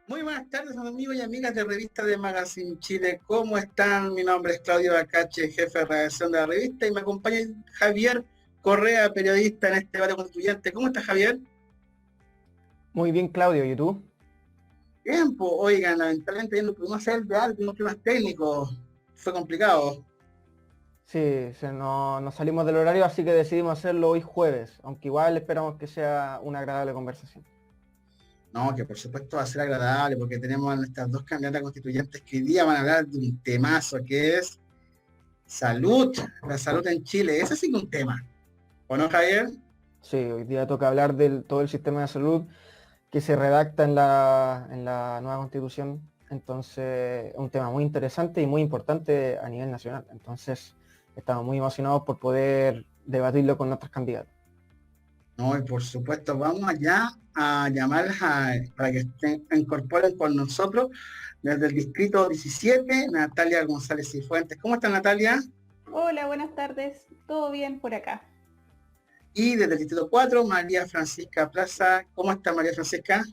Muy buenas tardes, amigos y amigas de Revista de Magazine Chile. ¿Cómo están? Mi nombre es Claudio Bacache, jefe de redacción de la revista, y me acompaña Javier Correa, periodista en este debate constituyente. ¿Cómo estás, Javier? Muy bien, Claudio, ¿y tú? Bien, pues, oigan, lamentablemente no pudimos hacer el debate, tuvimos problemas técnicos, fue complicado. Sí, nos salimos del horario, así que decidimos hacerlo hoy jueves, aunque igual esperamos que sea una agradable conversación. No, que por supuesto va a ser agradable, porque tenemos a nuestras dos candidatas constituyentes que hoy día van a hablar de un temazo que es salud, la salud en Chile. Ese sí que es un tema, ¿o no, Javier? Sí, hoy día toca hablar de todo el sistema de salud que se redacta en la nueva constitución, entonces es un tema muy interesante y muy importante a nivel nacional, entonces estamos muy emocionados por poder debatirlo con nuestros candidatos. No, y por supuesto, vamos allá a llamarlas para que incorporen con nosotros desde el distrito 17, Natalia González Cifuentes. ¿Cómo está, Natalia? Hola, buenas tardes. ¿Todo bien por acá? Y desde el distrito 4, María Francisca Plaza. ¿Cómo está, María Francisca?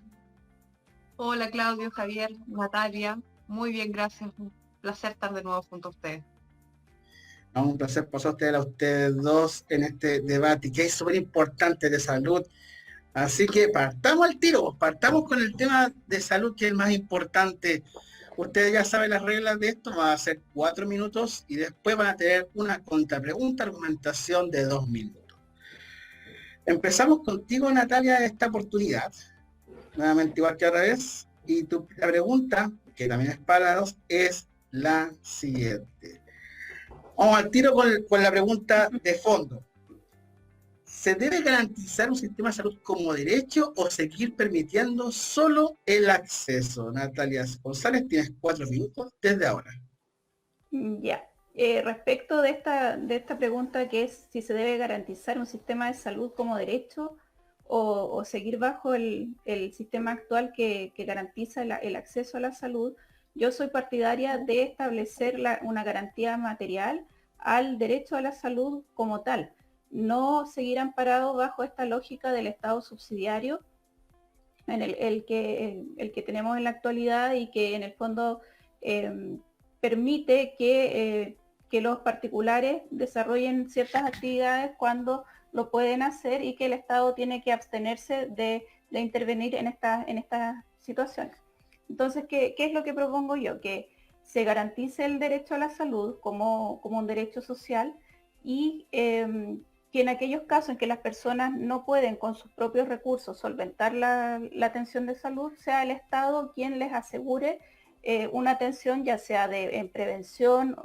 Hola Claudio, Javier, Natalia, muy bien, gracias. Un placer estar de nuevo junto a ustedes. No, un placer por a ustedes dos en este debate que es súper importante de salud. Así que partamos al tiro, partamos con el tema de salud que es el más importante. Ustedes ya saben las reglas de esto, va a ser 4 minutos y después van a tener una contrapregunta, argumentación de 2 minutos. Empezamos contigo, Natalia, esta oportunidad, nuevamente igual que otra vez, y la pregunta, que también es para dos, es la siguiente. Vamos al tiro con la pregunta de fondo. ¿Se debe garantizar un sistema de salud como derecho o seguir permitiendo solo el acceso? Natalia González, tienes 4 minutos desde ahora. Ya. Respecto de esta pregunta, que es si se debe garantizar un sistema de salud como derecho o seguir bajo el sistema actual que garantiza el acceso a la salud, yo soy partidaria de establecer una garantía material al derecho a la salud como tal. No seguir amparado bajo esta lógica del Estado subsidiario, en el que tenemos en la actualidad y que en el fondo permite que los particulares desarrollen ciertas actividades cuando lo pueden hacer y que el Estado tiene que abstenerse de intervenir en estas situaciones. Entonces, ¿qué es lo que propongo yo? Que se garantice el derecho a la salud como un derecho social y que en aquellos casos en que las personas no pueden con sus propios recursos solventar la atención de salud, sea el Estado quien les asegure una atención, ya sea en prevención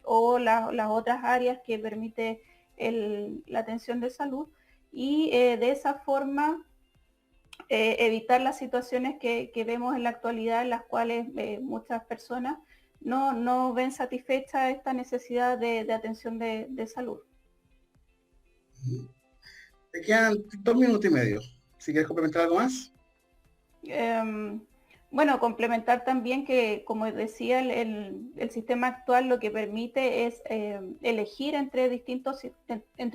o las otras áreas que permite la atención de salud, y de esa forma evitar las situaciones que vemos en la actualidad, en las cuales muchas personas no ven satisfecha esta necesidad de atención de salud. Te quedan 2 minutos y medio. Si quieres complementar algo más. Bueno, complementar también que, como decía, el sistema actual lo que permite es elegir entre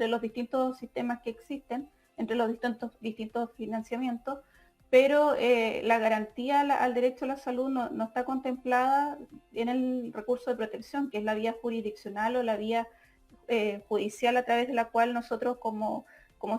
los distintos sistemas que existen, entre los distintos financiamientos, pero la garantía al derecho a la salud no está contemplada en el recurso de protección, que es la vía jurisdiccional o la vía judicial a través de la cual nosotros como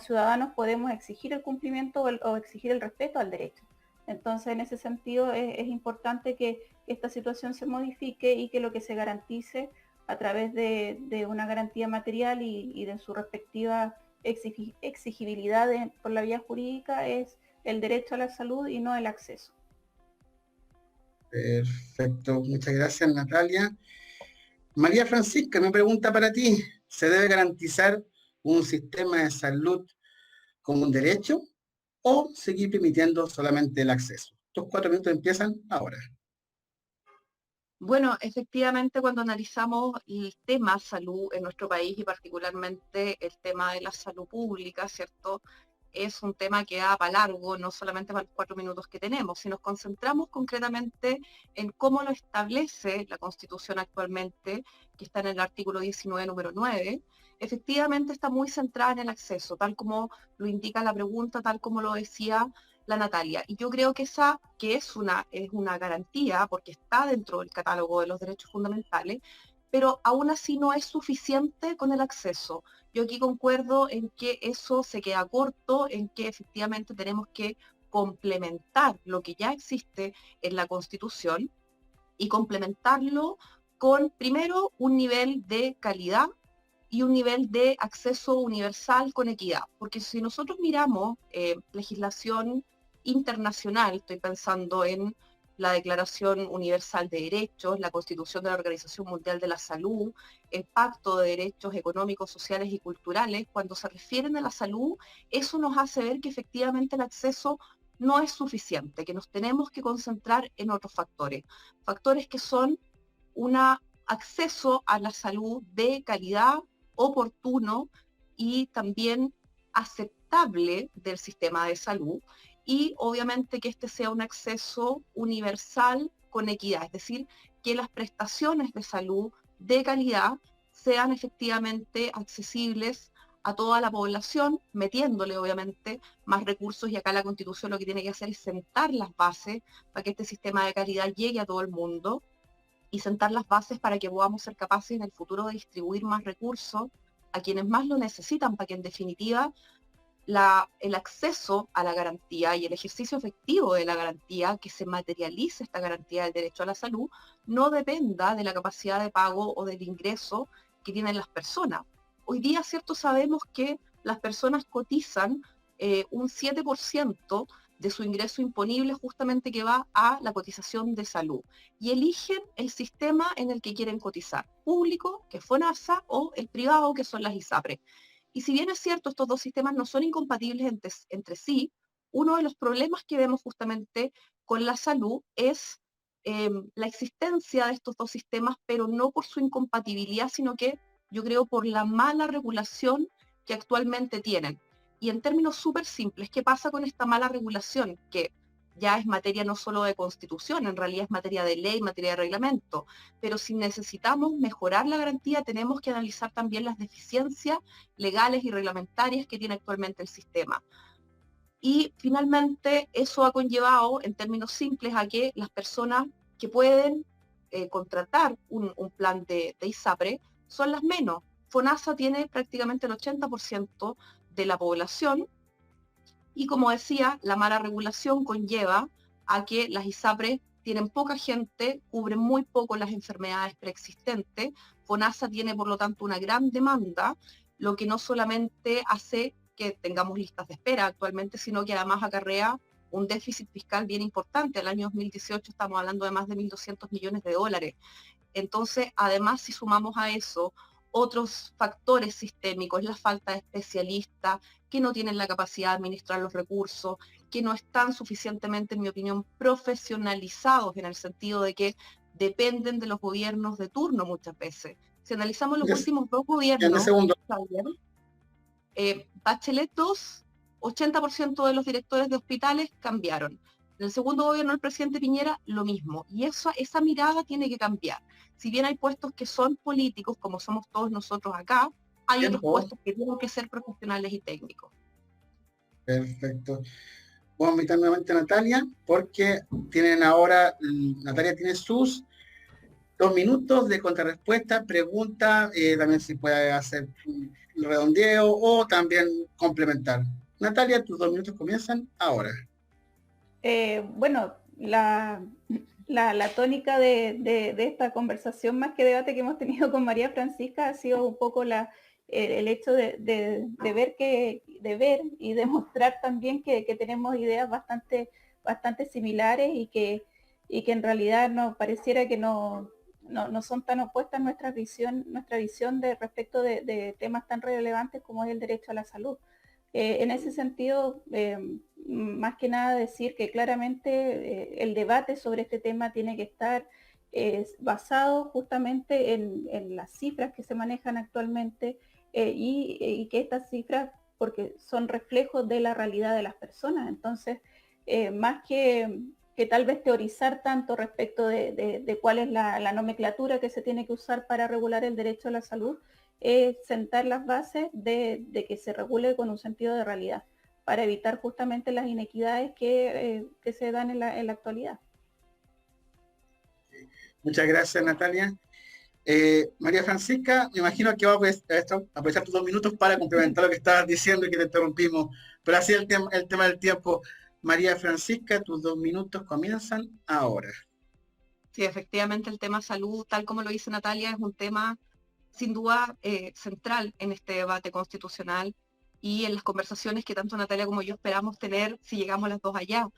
ciudadanos podemos exigir el cumplimiento o exigir el respeto al derecho. Entonces, en ese sentido, es importante que esta situación se modifique y que lo que se garantice a través de una garantía material y de su respectiva exigibilidad por la vía jurídica es el derecho a la salud y no el acceso. Perfecto, muchas gracias, Natalia. María Francisca, mi pregunta para ti. ¿Se debe garantizar un sistema de salud como un derecho o seguir permitiendo solamente el acceso? Tus 4 minutos empiezan ahora. Bueno, efectivamente cuando analizamos el tema salud en nuestro país y particularmente el tema de la salud pública, ¿cierto? Es un tema que da para largo, no solamente para los 4 minutos que tenemos. Si nos concentramos concretamente en cómo lo establece la Constitución actualmente, que está en el artículo 19, número 9, efectivamente está muy centrada en el acceso, tal como lo indica la pregunta, tal como lo decía la Natalia. Y yo creo que esa que es una garantía, porque está dentro del catálogo de los derechos fundamentales, pero aún así no es suficiente con el acceso. Yo aquí concuerdo en que eso se queda corto, en que efectivamente tenemos que complementar lo que ya existe en la Constitución y complementarlo con, primero, un nivel de calidad y un nivel de acceso universal con equidad. Porque si nosotros miramos legislación internacional, estoy pensando en la Declaración Universal de Derechos, la Constitución de la Organización Mundial de la Salud, el Pacto de Derechos Económicos, Sociales y Culturales, cuando se refieren a la salud, eso nos hace ver que efectivamente el acceso no es suficiente, que nos tenemos que concentrar en otros factores. Factores que son un acceso a la salud de calidad, oportuno y también aceptable del sistema de salud, y obviamente que este sea un acceso universal con equidad, es decir, que las prestaciones de salud de calidad sean efectivamente accesibles a toda la población, metiéndole obviamente más recursos, y acá la Constitución lo que tiene que hacer es sentar las bases para que este sistema de calidad llegue a todo el mundo, y sentar las bases para que podamos ser capaces en el futuro de distribuir más recursos a quienes más lo necesitan, para que en definitiva el acceso a la garantía y el ejercicio efectivo de la garantía, que se materialice esta garantía del derecho a la salud, no dependa de la capacidad de pago o del ingreso que tienen las personas. Hoy día, cierto, sabemos que las personas cotizan un 7% de su ingreso imponible, justamente que va a la cotización de salud, y eligen el sistema en el que quieren cotizar, público, que es FONASA, o el privado, que son las ISAPRES. Y si bien es cierto, estos dos sistemas no son incompatibles entre sí, uno de los problemas que vemos justamente con la salud es la existencia de estos dos sistemas, pero no por su incompatibilidad, sino que yo creo por la mala regulación que actualmente tienen. Y en términos súper simples, ¿qué pasa con esta mala regulación? Que ya es materia no solo de Constitución, en realidad es materia de ley, materia de reglamento. Pero si necesitamos mejorar la garantía, tenemos que analizar también las deficiencias legales y reglamentarias que tiene actualmente el sistema. Y finalmente eso ha conllevado, en términos simples, a que las personas que pueden contratar un plan de ISAPRE son las menos. FONASA tiene prácticamente el 80% de la población, y como decía, la mala regulación conlleva a que las ISAPRES tienen poca gente, cubren muy poco las enfermedades preexistentes. FONASA tiene, por lo tanto, una gran demanda, lo que no solamente hace que tengamos listas de espera actualmente, sino que además acarrea un déficit fiscal bien importante. El año 2018 estamos hablando de más de 1.200 millones de dólares. Entonces, además, si sumamos a eso otros factores sistémicos, la falta de especialistas que no tienen la capacidad de administrar los recursos, que no están suficientemente, en mi opinión, profesionalizados, en el sentido de que dependen de los gobiernos de turno muchas veces. Si analizamos los últimos dos gobiernos, Bachelet 2, 80% de los directores de hospitales cambiaron. En el segundo gobierno del presidente Piñera, lo mismo. Y esa mirada tiene que cambiar. Si bien hay puestos que son políticos, como somos todos nosotros acá, hay otros puestos que tienen que ser profesionales y técnicos. Perfecto. Vamos a invitar nuevamente a Natalia, porque tienen ahora, Natalia tiene sus 2 minutos de contrarrespuesta, pregunta, también si puede hacer un redondeo o también complementar. Natalia, tus 2 minutos comienzan ahora. Bueno, la tónica de esta conversación, más que debate que hemos tenido con María Francisca, ha sido un poco el hecho de ver y demostrar también que tenemos ideas bastante similares, y que en realidad nos pareciera que no son tan opuestas nuestra visión respecto de temas tan relevantes como es el derecho a la salud. En ese sentido, más que nada decir que claramente el debate sobre este tema tiene que estar basado justamente en las cifras que se manejan actualmente, y que estas cifras, porque son reflejos de la realidad de las personas. Entonces, más que tal vez teorizar tanto respecto de cuál es la nomenclatura que se tiene que usar para regular el derecho a la salud, sentar las bases de que se regule con un sentido de realidad. para evitar justamente las inequidades que se dan en la actualidad. Muchas gracias, Natalia. María Francisca, me imagino que va a aprovechar tus 2 minutos para complementar lo que estabas diciendo y que te interrumpimos, pero así el tema del tiempo. María Francisca, tus 2 minutos comienzan ahora. Sí, efectivamente el tema salud, tal como lo dice Natalia, es un tema sin duda central en este debate constitucional y en las conversaciones que tanto Natalia como yo esperamos tener si llegamos las dos allá.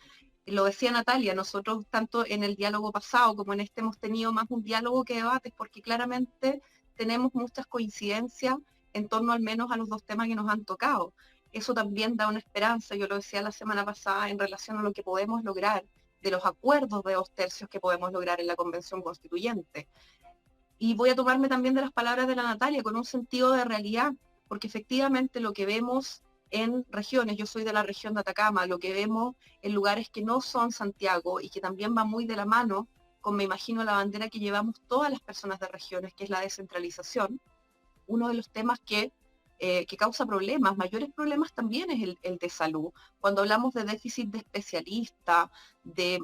Lo decía Natalia, nosotros tanto en el diálogo pasado como en este hemos tenido más un diálogo que debates porque claramente tenemos muchas coincidencias en torno al menos a los 2 temas que nos han tocado. Eso también da una esperanza, yo lo decía la semana pasada en relación a lo que podemos lograr, de los acuerdos de 2/3 que podemos lograr en la Convención Constituyente. Y voy a tomarme también de las palabras de la Natalia con un sentido de realidad, porque efectivamente lo que vemos en regiones, yo soy de la región de Atacama, lo que vemos en lugares que no son Santiago y que también va muy de la mano con, me imagino, la bandera que llevamos todas las personas de regiones, que es la descentralización, uno de los temas que causa problemas, mayores problemas también es el de salud. Cuando hablamos de déficit de especialistas, de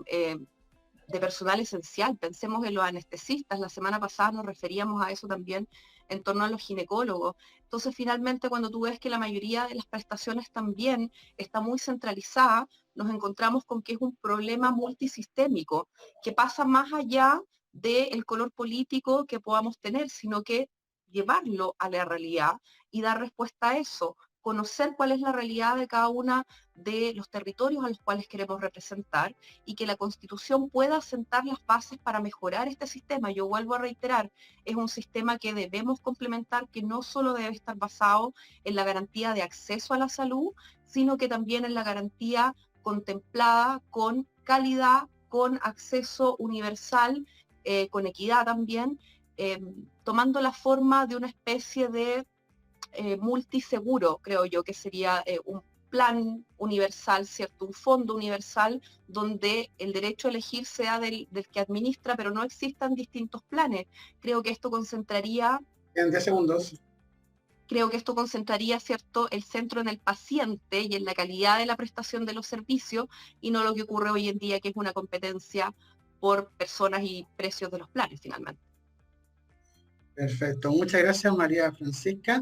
personal esencial, pensemos en los anestesistas, la semana pasada nos referíamos a eso también en torno a los ginecólogos. Entonces, finalmente, cuando tú ves que la mayoría de las prestaciones también está muy centralizada, nos encontramos con que es un problema multisistémico, que pasa más allá del color político que podamos tener, sino que llevarlo a la realidad y dar respuesta a eso, conocer cuál es la realidad de cada una de los territorios a los cuales queremos representar y que la Constitución pueda sentar las bases para mejorar este sistema. Yo vuelvo a reiterar, es un sistema que debemos complementar, que no solo debe estar basado en la garantía de acceso a la salud, sino que también en la garantía contemplada con calidad, con acceso universal, con equidad también, tomando la forma de una especie de multiseguro, creo yo, que sería un plan universal, ¿cierto? Un fondo universal donde el derecho a elegir sea del que administra, pero no existan distintos planes. Creo que esto concentraría... En 10 segundos. Creo que esto concentraría, ¿cierto?, el centro en el paciente y en la calidad de la prestación de los servicios y no lo que ocurre hoy en día, que es una competencia por personas y precios de los planes, finalmente. Perfecto. Muchas gracias, María Francisca.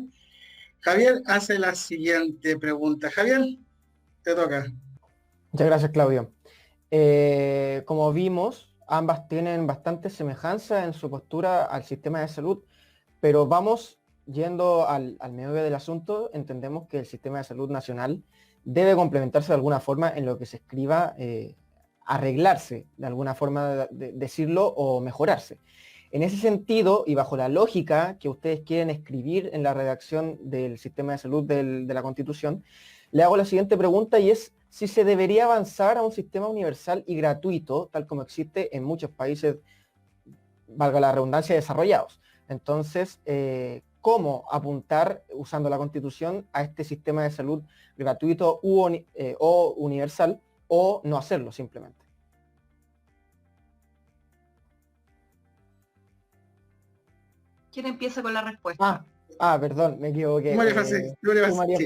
Javier hace la siguiente pregunta. Javier, te toca. Muchas gracias, Claudio. Como vimos, ambas tienen bastante semejanza en su postura al sistema de salud, pero vamos yendo al meollo del asunto. Entendemos que el sistema de salud nacional debe complementarse de alguna forma en lo que se escriba, arreglarse, de alguna forma de decirlo, o mejorarse. En ese sentido, y bajo la lógica que ustedes quieren escribir en la redacción del sistema de salud de la Constitución, le hago la siguiente pregunta, y es si se debería avanzar a un sistema universal y gratuito, tal como existe en muchos países, valga la redundancia, desarrollados. Entonces, ¿cómo apuntar, usando la Constitución, a este sistema de salud gratuito o universal, o no hacerlo simplemente? ¿Quién empieza con la respuesta? Perdón, me equivoqué. María Francisca.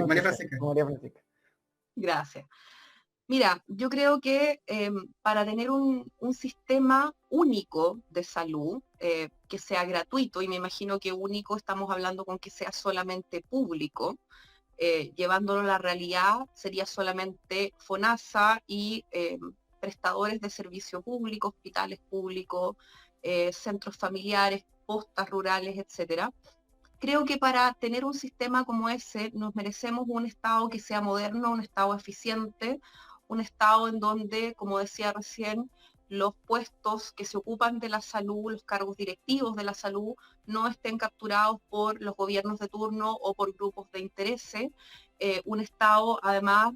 María Francisca. Gracias. Mira, yo creo que para tener un sistema único de salud, que sea gratuito, y me imagino que único estamos hablando con que sea solamente público, llevándolo a la realidad sería solamente FONASA y prestadores de servicio público, hospitales públicos, centros familiares, postas rurales, etcétera. Creo que para tener un sistema como ese nos merecemos un Estado que sea moderno, un Estado eficiente, un Estado en donde, como decía recién, los puestos que se ocupan de la salud, los cargos directivos de la salud, no estén capturados por los gobiernos de turno o por grupos de intereses. Un Estado, además,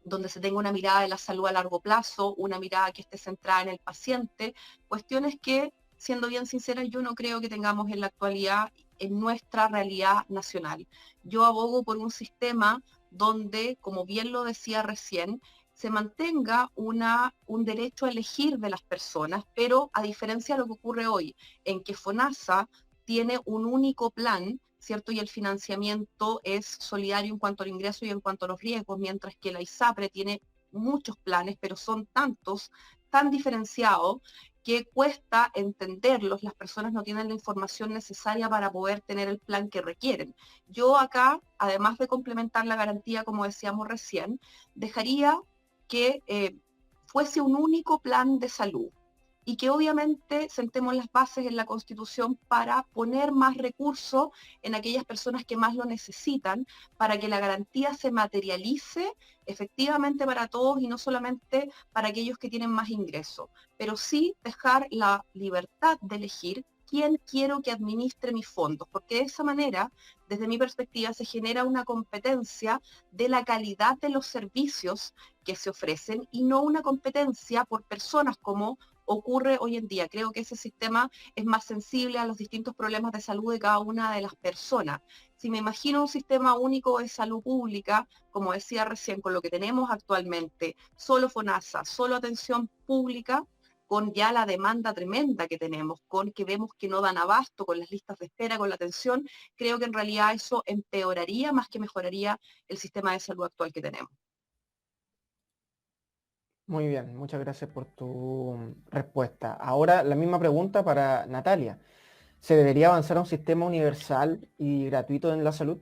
donde se tenga una mirada de la salud a largo plazo, una mirada que esté centrada en el paciente, cuestiones que, siendo bien sincera, yo no creo que tengamos en la actualidad en nuestra realidad nacional. Yo abogo por un sistema donde, como bien lo decía recién, se mantenga un derecho a elegir de las personas, pero a diferencia de lo que ocurre hoy, en que FONASA tiene un único plan, ¿cierto? Y el financiamiento es solidario en cuanto al ingreso y en cuanto a los riesgos, mientras que la ISAPRE tiene muchos planes, pero son tantos, tan diferenciados, que cuesta entenderlos, las personas no tienen la información necesaria para poder tener el plan que requieren. Yo acá, además de complementar la garantía, como decíamos recién, dejaría que fuese un único plan de salud y que obviamente sentemos las bases en la Constitución para poner más recursos en aquellas personas que más lo necesitan, para que la garantía se materialice efectivamente para todos y no solamente para aquellos que tienen más ingresos, pero sí dejar la libertad de elegir quién quiero que administre mis fondos, porque de esa manera, desde mi perspectiva, se genera una competencia de la calidad de los servicios que se ofrecen y no una competencia por personas como ocurre hoy en día. Creo que ese sistema es más sensible a los distintos problemas de salud de cada una de las personas. Si me imagino un sistema único de salud pública, como decía recién, con lo que tenemos actualmente, solo FONASA, solo atención pública, con ya la demanda tremenda que tenemos, con que vemos que no dan abasto con las listas de espera, con la atención, creo que en realidad eso empeoraría más que mejoraría el sistema de salud actual que tenemos. Muy bien, muchas gracias por tu respuesta. Ahora la misma pregunta para Natalia. ¿Se debería avanzar a un sistema universal y gratuito en la salud?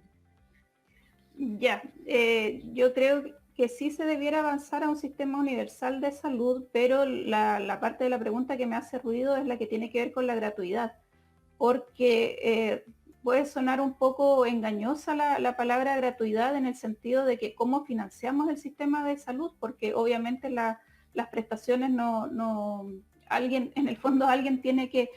Ya, yo creo que sí se debiera avanzar a un sistema universal de salud, pero la parte de la pregunta que me hace ruido es la que tiene que ver con la gratuidad, porque puede sonar un poco engañosa la palabra gratuidad en el sentido de que cómo financiamos el sistema de salud, porque obviamente las prestaciones alguien, en el fondo alguien tiene que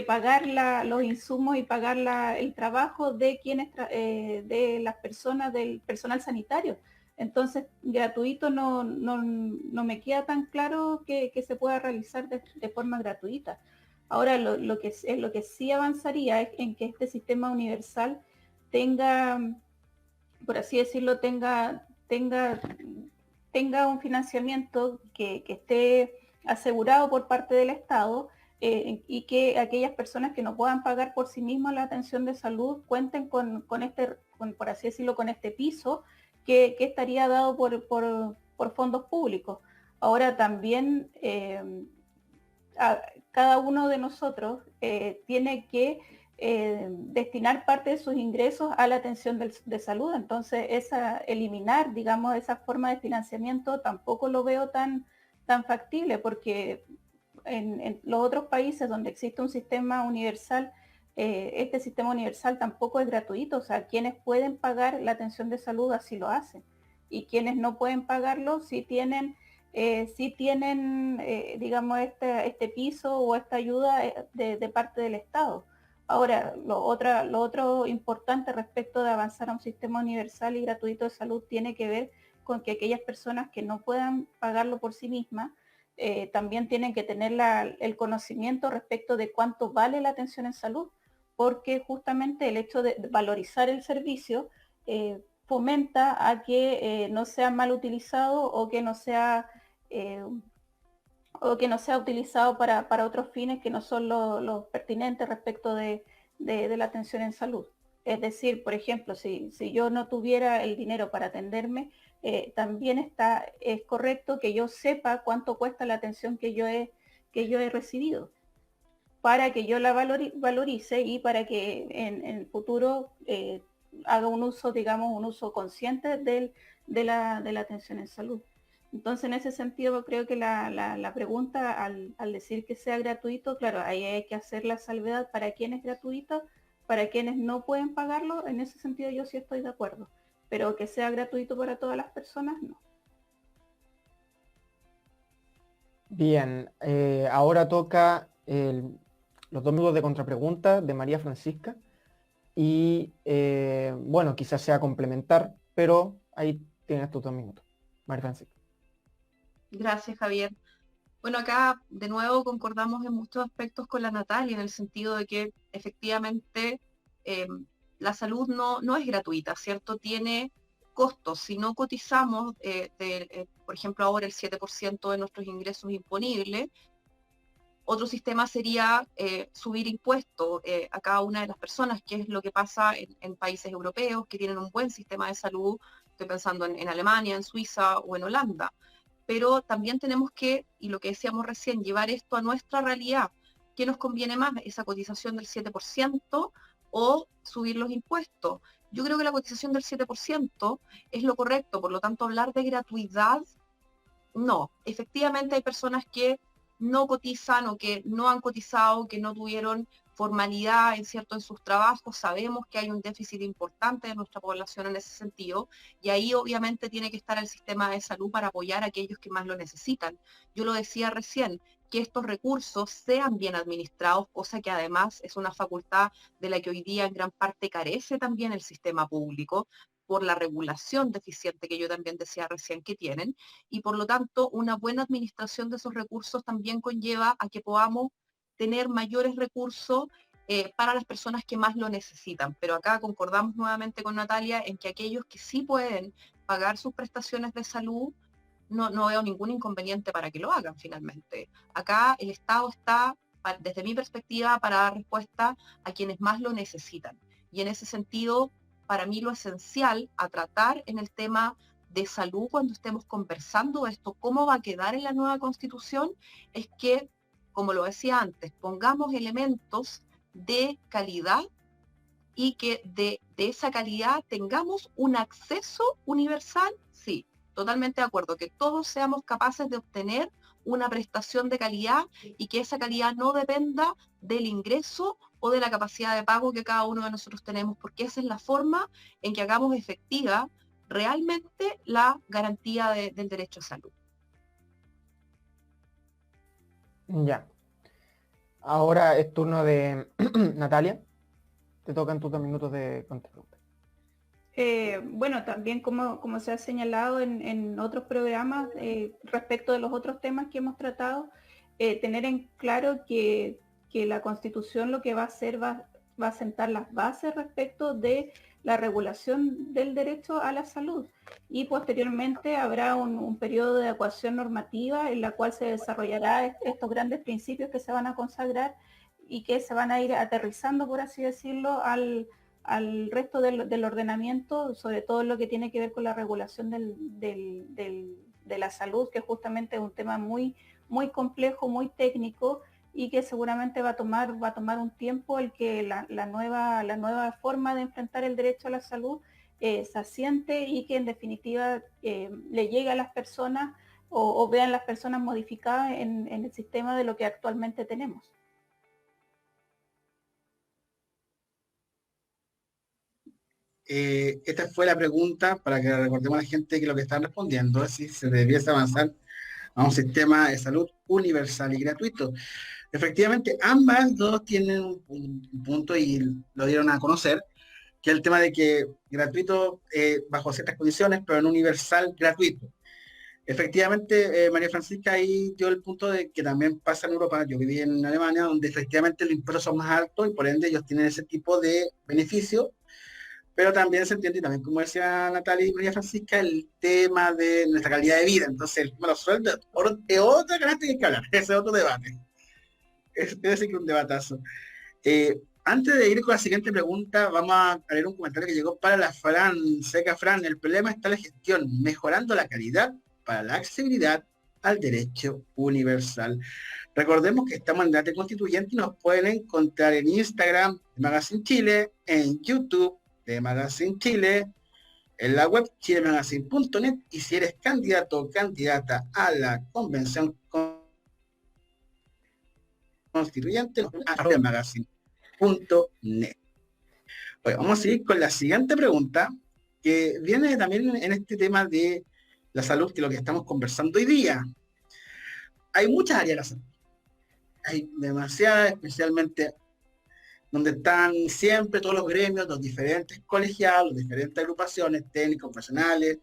pagar los insumos y pagar el trabajo de quienes, de las personas, del personal sanitario. Entonces, gratuito no me queda tan claro que se pueda realizar de forma gratuita. Ahora, lo que sí avanzaría es en que este sistema universal tenga, por así decirlo, tenga un financiamiento que esté asegurado por parte del Estado, y que aquellas personas que no puedan pagar por sí mismas la atención de salud cuenten con por así decirlo, con este piso que estaría dado por fondos públicos. Ahora también cada uno de nosotros tiene que destinar parte de sus ingresos a la atención de salud. Entonces, eliminar, digamos, esa forma de financiamiento tampoco lo veo tan factible, porque en los otros países donde existe un sistema universal, este sistema universal tampoco es gratuito. O sea, quienes pueden pagar la atención de salud así lo hacen, y quienes no pueden pagarlo sí tienen digamos, este piso o esta ayuda de parte del Estado. Ahora, lo otro importante respecto de avanzar a un sistema universal y gratuito de salud tiene que ver con que aquellas personas que no puedan pagarlo por sí mismas también tienen que tener el conocimiento respecto de cuánto vale la atención en salud, porque justamente el hecho de valorizar el servicio fomenta a que no sea mal utilizado o que no sea utilizado para otros fines que no son los pertinentes respecto de la atención en salud. Es decir, por ejemplo, si yo no tuviera el dinero para atenderme, también es correcto que yo sepa cuánto cuesta la atención que yo he recibido, para que yo la valorice y para que en el futuro haga un uso, digamos, un uso consciente de la atención en salud. Entonces, en ese sentido, creo que la pregunta, al decir que sea gratuito, claro, ahí hay que hacer la salvedad para quienes es gratuito, para quienes no pueden pagarlo. En ese sentido yo sí estoy de acuerdo, pero que sea gratuito para todas las personas, no. Bien, ahora toca los 2 minutos de contrapregunta de María Francisca. Y bueno, quizás sea complementar, pero ahí tienes tus 2 minutos. María Francisca. Gracias, Javier. Bueno, acá de nuevo concordamos en muchos aspectos con la Natalia, en el sentido de que efectivamente la salud no es gratuita, ¿cierto? Tiene costos. Si no cotizamos, por ejemplo, ahora el 7% de nuestros ingresos imponibles, Otro sistema sería subir impuestos a cada una de las personas, que es lo que pasa en países europeos que tienen un buen sistema de salud. Estoy pensando en Alemania, en Suiza o en Holanda. Pero también tenemos que, y lo que decíamos recién, llevar esto a nuestra realidad. ¿Qué nos conviene más? ¿Esa cotización del 7% o subir los impuestos? Yo creo que la cotización del 7% es lo correcto, por lo tanto hablar de gratuidad, no. Efectivamente hay personas que no cotizan o que no han cotizado, que no tuvieron formalidad en sus trabajos. Sabemos que hay un déficit importante de nuestra población en ese sentido, y ahí obviamente tiene que estar el sistema de salud para apoyar a aquellos que más lo necesitan. Yo lo decía recién, que estos recursos sean bien administrados, cosa que además es una facultad de la que hoy día en gran parte carece también el sistema público, por la regulación deficiente que yo también decía recién que tienen, y por lo tanto una buena administración de esos recursos también conlleva a que podamos tener mayores recursos para las personas que más lo necesitan. Pero acá concordamos nuevamente con Natalia en que aquellos que sí pueden pagar sus prestaciones de salud, no veo ningún inconveniente para que lo hagan finalmente. Acá el Estado está, desde mi perspectiva, para dar respuesta a quienes más lo necesitan. Y en ese sentido, para mí lo esencial a tratar en el tema de salud cuando estemos conversando esto, cómo va a quedar en la nueva Constitución, es que, como lo decía antes, pongamos elementos de calidad y que de esa calidad tengamos un acceso universal, sí, totalmente de acuerdo, que todos seamos capaces de obtener una prestación de calidad y que esa calidad no dependa del ingreso o de la capacidad de pago que cada uno de nosotros tenemos, porque esa es la forma en que hagamos efectiva realmente la garantía del derecho a salud. Ya. Ahora es turno de Natalia. Te tocan tus 2 minutos de pregunta. Bueno, también como se ha señalado en otros programas, respecto de los otros temas que hemos tratado, tener en claro que la Constitución lo que va a hacer va a sentar las bases respecto de la regulación del derecho a la salud, y posteriormente habrá un periodo de adecuación normativa en la cual se desarrollará estos grandes principios que se van a consagrar y que se van a ir aterrizando, por así decirlo, al resto del ordenamiento, sobre todo lo que tiene que ver con la regulación de la salud, que justamente es un tema muy, muy complejo, muy técnico, y que seguramente va a tomar un tiempo el que la nueva forma de enfrentar el derecho a la salud se asiente y que en definitiva le llegue a las personas o vean las personas modificadas en el sistema de lo que actualmente tenemos. Esta fue la pregunta para que recordemos a la gente que lo que están respondiendo es si se debiese avanzar a un sistema de salud universal y gratuito. Efectivamente, ambas dos tienen un punto y lo dieron a conocer, que es el tema de que gratuito bajo ciertas condiciones, pero no universal gratuito. Efectivamente, María Francisca ahí dio el punto de que también pasa en Europa. Yo viví en Alemania, donde efectivamente los impuestos son más altos y por ende ellos tienen ese tipo de beneficios, pero también se entiende, y también como decía Natalia y María Francisca, el tema de nuestra calidad de vida. Entonces, el tema de los sueldos es otra canasta que hay que hablar, ese es otro debate. Es decir, que un debatazo. Antes de ir con la siguiente pregunta, vamos a leer un comentario que llegó para la Fran, Seca Fran. El problema está en la gestión, mejorando la calidad para la accesibilidad al derecho universal. Recordemos que estamos en debate constituyente y nos pueden encontrar en Instagram de Magazine Chile, en YouTube de Magazine Chile, en la web chilemagazine.net, y si eres candidato o candidata a la convención constituyente, a magazine.net. Bueno, vamos a seguir con la siguiente pregunta, que viene también en este tema de la salud, que es lo que estamos conversando hoy día. Hay muchas áreas de la salud. Hay demasiadas, especialmente donde están siempre todos los gremios, los diferentes colegiados, las diferentes agrupaciones técnicas, profesionales,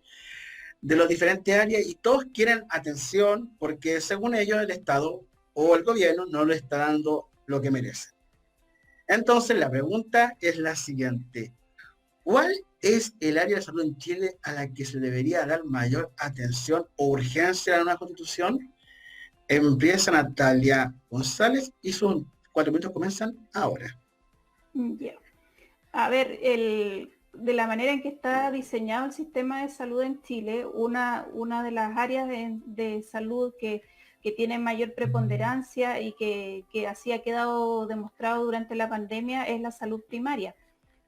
de las diferentes áreas, y todos quieren atención porque según ellos el Estado o el gobierno no le está dando lo que merece. Entonces la pregunta es la siguiente: ¿cuál es el área de salud en Chile a la que se debería dar mayor atención o urgencia a la nueva Constitución? Empieza Natalia González y sus 4 minutos comienzan ahora. Ya. A ver, de la manera en que está diseñado el sistema de salud en Chile, una de las áreas de salud que tiene mayor preponderancia y que así ha quedado demostrado durante la pandemia es la salud primaria.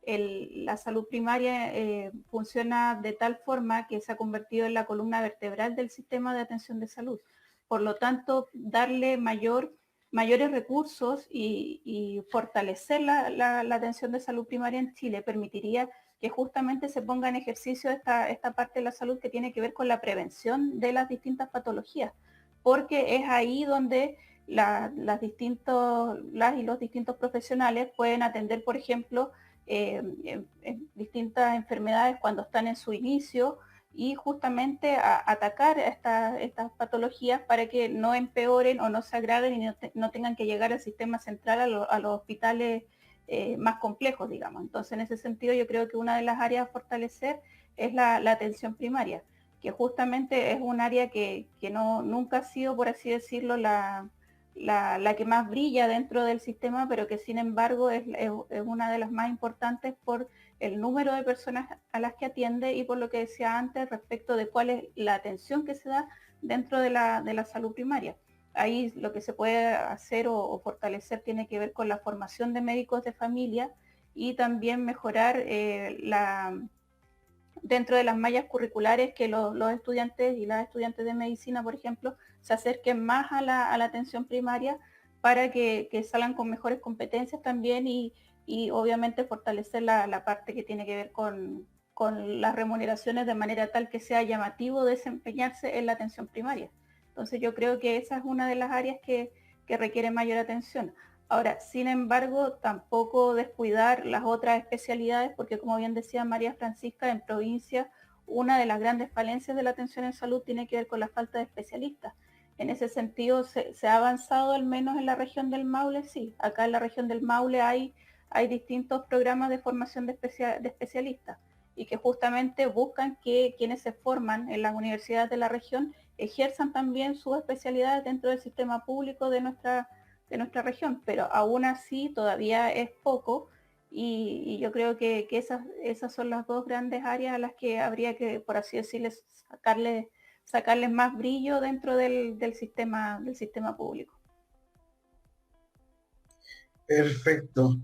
La salud primaria funciona de tal forma que se ha convertido en la columna vertebral del sistema de atención de salud. Por lo tanto, darle mayores recursos y fortalecer la atención de salud primaria en Chile permitiría que justamente se ponga en ejercicio esta parte de la salud que tiene que ver con la prevención de las distintas patologías, porque es ahí donde las y los distintos profesionales pueden atender, por ejemplo, en distintas enfermedades cuando están en su inicio y justamente atacar estas patologías para que no empeoren o no se agraven y no tengan que llegar al sistema central, a los hospitales más complejos, digamos. Entonces, en ese sentido, yo creo que una de las áreas a fortalecer es la atención primaria, que justamente es un área que nunca ha sido, por así decirlo, la que más brilla dentro del sistema, pero que sin embargo es una de las más importantes por el número de personas a las que atiende y por lo que decía antes respecto de cuál es la atención que se da dentro de la salud primaria. Ahí lo que se puede hacer o fortalecer tiene que ver con la formación de médicos de familia y también mejorar dentro de las mallas curriculares que los estudiantes y las estudiantes de medicina, por ejemplo, se acerquen más a la atención primaria para que salgan con mejores competencias también y obviamente fortalecer la parte que tiene que ver con las remuneraciones de manera tal que sea llamativo desempeñarse en la atención primaria. Entonces yo creo que esa es una de las áreas que requiere mayor atención. Ahora, sin embargo, tampoco descuidar las otras especialidades, porque como bien decía María Francisca, en provincia una de las grandes falencias de la atención en salud tiene que ver con la falta de especialistas. En ese sentido, se ha avanzado al menos en la región del Maule, sí. Acá en la región del Maule hay distintos programas de formación de especialistas y que justamente buscan que quienes se forman en las universidades de la región ejerzan también sus especialidades dentro del sistema público de nuestra región, pero aún así todavía es poco y yo creo que esas son las dos grandes áreas a las que habría que, por así decirles, sacarles más brillo dentro del sistema público. Perfecto.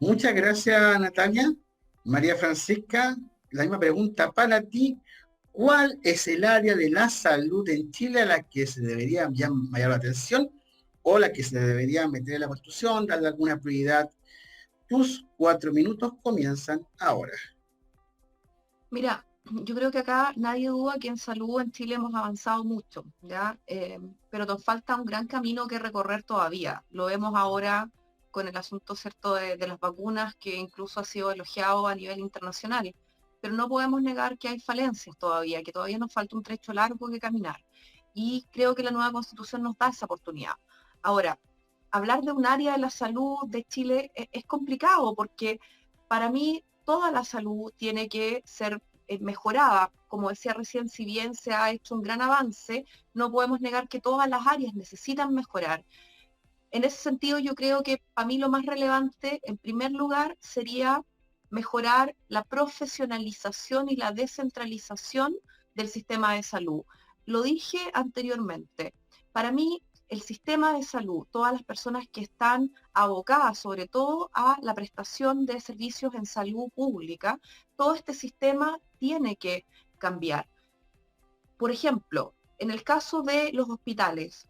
Muchas gracias, Natalia. María Francisca, la misma pregunta para ti. ¿Cuál es el área de la salud en Chile a la que se debería llamar la atención o la que se debería meter en la Constitución, darle alguna prioridad? Tus 4 minutos comienzan ahora. Mira, yo creo que acá nadie duda que en salud en Chile hemos avanzado mucho, ¿ya? Pero nos falta un gran camino que recorrer todavía. Lo vemos ahora con el asunto, ¿cierto?, de las vacunas, que incluso ha sido elogiado a nivel internacional. Pero no podemos negar que hay falencias todavía, que todavía nos falta un trecho largo que caminar. Y creo que la nueva Constitución nos da esa oportunidad. Ahora, hablar de un área de la salud de Chile es complicado porque para mí toda la salud tiene que ser mejorada. Como decía recién, si bien se ha hecho un gran avance, no podemos negar que todas las áreas necesitan mejorar. En ese sentido, yo creo que para mí lo más relevante, en primer lugar, sería mejorar la profesionalización y la descentralización del sistema de salud. Lo dije anteriormente, para mí el sistema de salud, todas las personas que están abocadas sobre todo a la prestación de servicios en salud pública, todo este sistema tiene que cambiar. Por ejemplo, en el caso de los hospitales,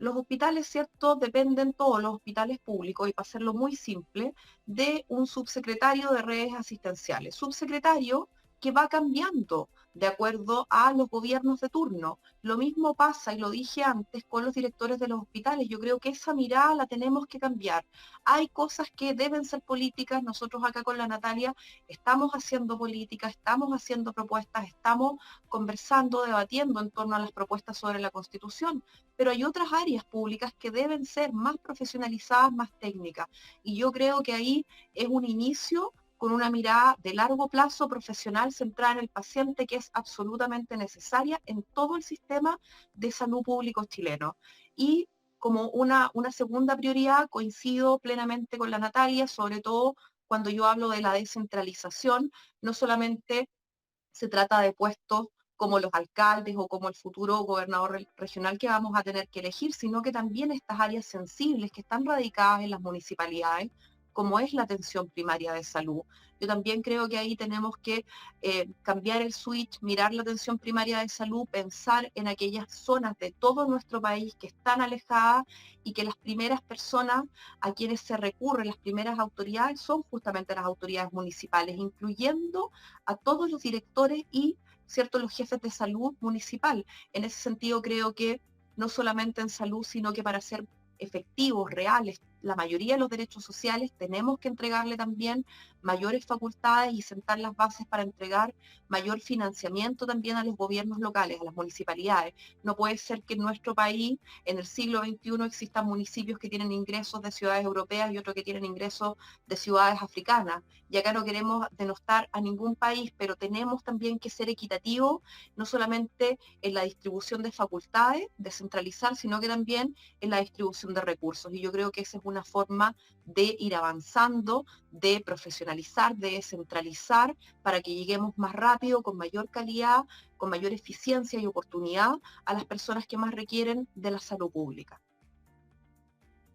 ¿cierto?, dependen todos los hospitales públicos, y para hacerlo muy simple, de un subsecretario de redes asistenciales. Subsecretario que va cambiando de acuerdo a los gobiernos de turno. Lo mismo pasa, y lo dije antes, con los directores de los hospitales. Yo creo que esa mirada la tenemos que cambiar. Hay cosas que deben ser políticas. Nosotros acá con la Natalia estamos haciendo política, estamos haciendo propuestas, estamos conversando, debatiendo en torno a las propuestas sobre la Constitución, pero hay otras áreas públicas que deben ser más profesionalizadas, más técnicas. Y yo creo que ahí es un inicio con una mirada de largo plazo profesional centrada en el paciente, que es absolutamente necesaria en todo el sistema de salud público chileno. Y como una segunda prioridad. Coincido plenamente con la Natalia, sobre todo cuando yo hablo de la descentralización. No solamente se trata de puestos como los alcaldes o como el futuro gobernador regional que vamos a tener que elegir, sino que también estas áreas sensibles que están radicadas en las municipalidades, como es la atención primaria de salud. Yo también creo que ahí tenemos que cambiar el switch, mirar la atención primaria de salud, pensar en aquellas zonas de todo nuestro país que están alejadas y que las primeras personas a quienes se recurre, las primeras autoridades, son justamente las autoridades municipales, incluyendo a todos los directores y, ¿cierto?, los jefes de salud municipal. En ese sentido, creo que no solamente en salud, sino que para ser efectivos, reales, la mayoría de los derechos sociales, tenemos que entregarle también mayores facultades y sentar las bases para entregar mayor financiamiento también a los gobiernos locales, a las municipalidades. No puede ser que en nuestro país, en el siglo XXI, existan municipios que tienen ingresos de ciudades europeas y otros que tienen ingresos de ciudades africanas. Y acá no queremos denostar a ningún país, pero tenemos también que ser equitativos, no solamente en la distribución de facultades, descentralizar, sino que también en la distribución de recursos. Y yo creo que esa es una forma de ir avanzando, de profesionalizar, de descentralizar, para que lleguemos más rápido, con mayor calidad, con mayor eficiencia y oportunidad a las personas que más requieren de la salud pública.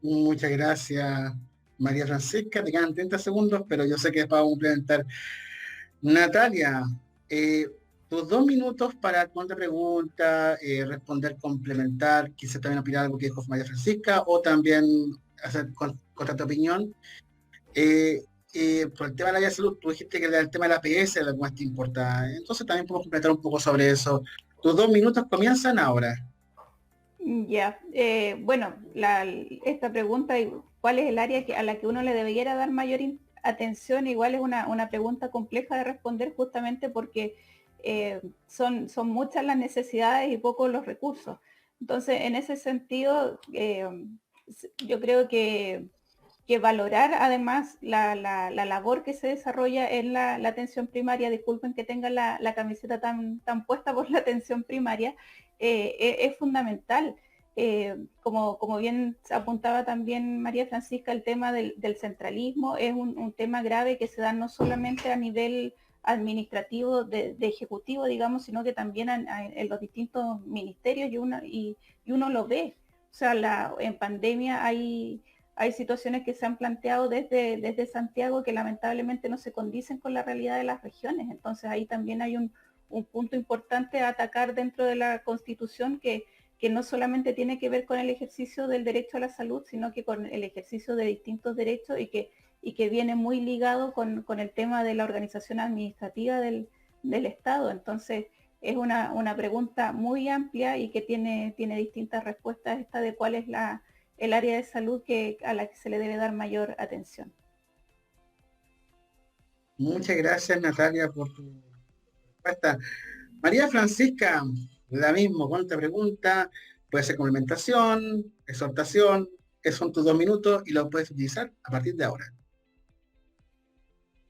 Muchas gracias, María Francisca. Te quedan 30 segundos, pero yo sé que es para complementar. Natalia, tus 2 minutos para cuánta pregunta, responder, complementar, quizás también opinar algo que dijo María Francisca, o también hacer contra tu opinión. Por el tema de la área de salud, tú dijiste que el tema de la APS es lo que más te importa. Entonces también podemos completar un poco sobre eso. Tus 2 minutos comienzan ahora. Ya, bueno, esta pregunta, ¿cuál es el área a la que uno le debiera dar mayor atención? Igual es una pregunta compleja de responder, justamente porque son muchas las necesidades y pocos los recursos. Entonces, en ese sentido, yo creo que valorar además la labor que se desarrolla en la atención primaria. Disculpen que tenga la camiseta tan puesta por la atención primaria, es fundamental. Como bien apuntaba también María Francisca, el tema del centralismo es un tema grave que se da no solamente a nivel administrativo de ejecutivo, digamos, sino que también en los distintos ministerios, y uno lo ve. O sea, en pandemia hay situaciones que se han planteado desde Santiago que lamentablemente no se condicen con la realidad de las regiones. Entonces ahí también hay un punto importante a atacar dentro de la Constitución, que no solamente tiene que ver con el ejercicio del derecho a la salud, sino que con el ejercicio de distintos derechos, y que viene muy ligado con el tema de la organización administrativa del Estado. Entonces es una pregunta muy amplia y que tiene distintas respuestas, esta de cuál es el área de salud a la que se le debe dar mayor atención. Muchas gracias, Natalia, por tu respuesta. María Francisca, la misma, cuánta pregunta, puede ser complementación, exhortación, esos son tus 2 minutos y lo puedes utilizar a partir de ahora.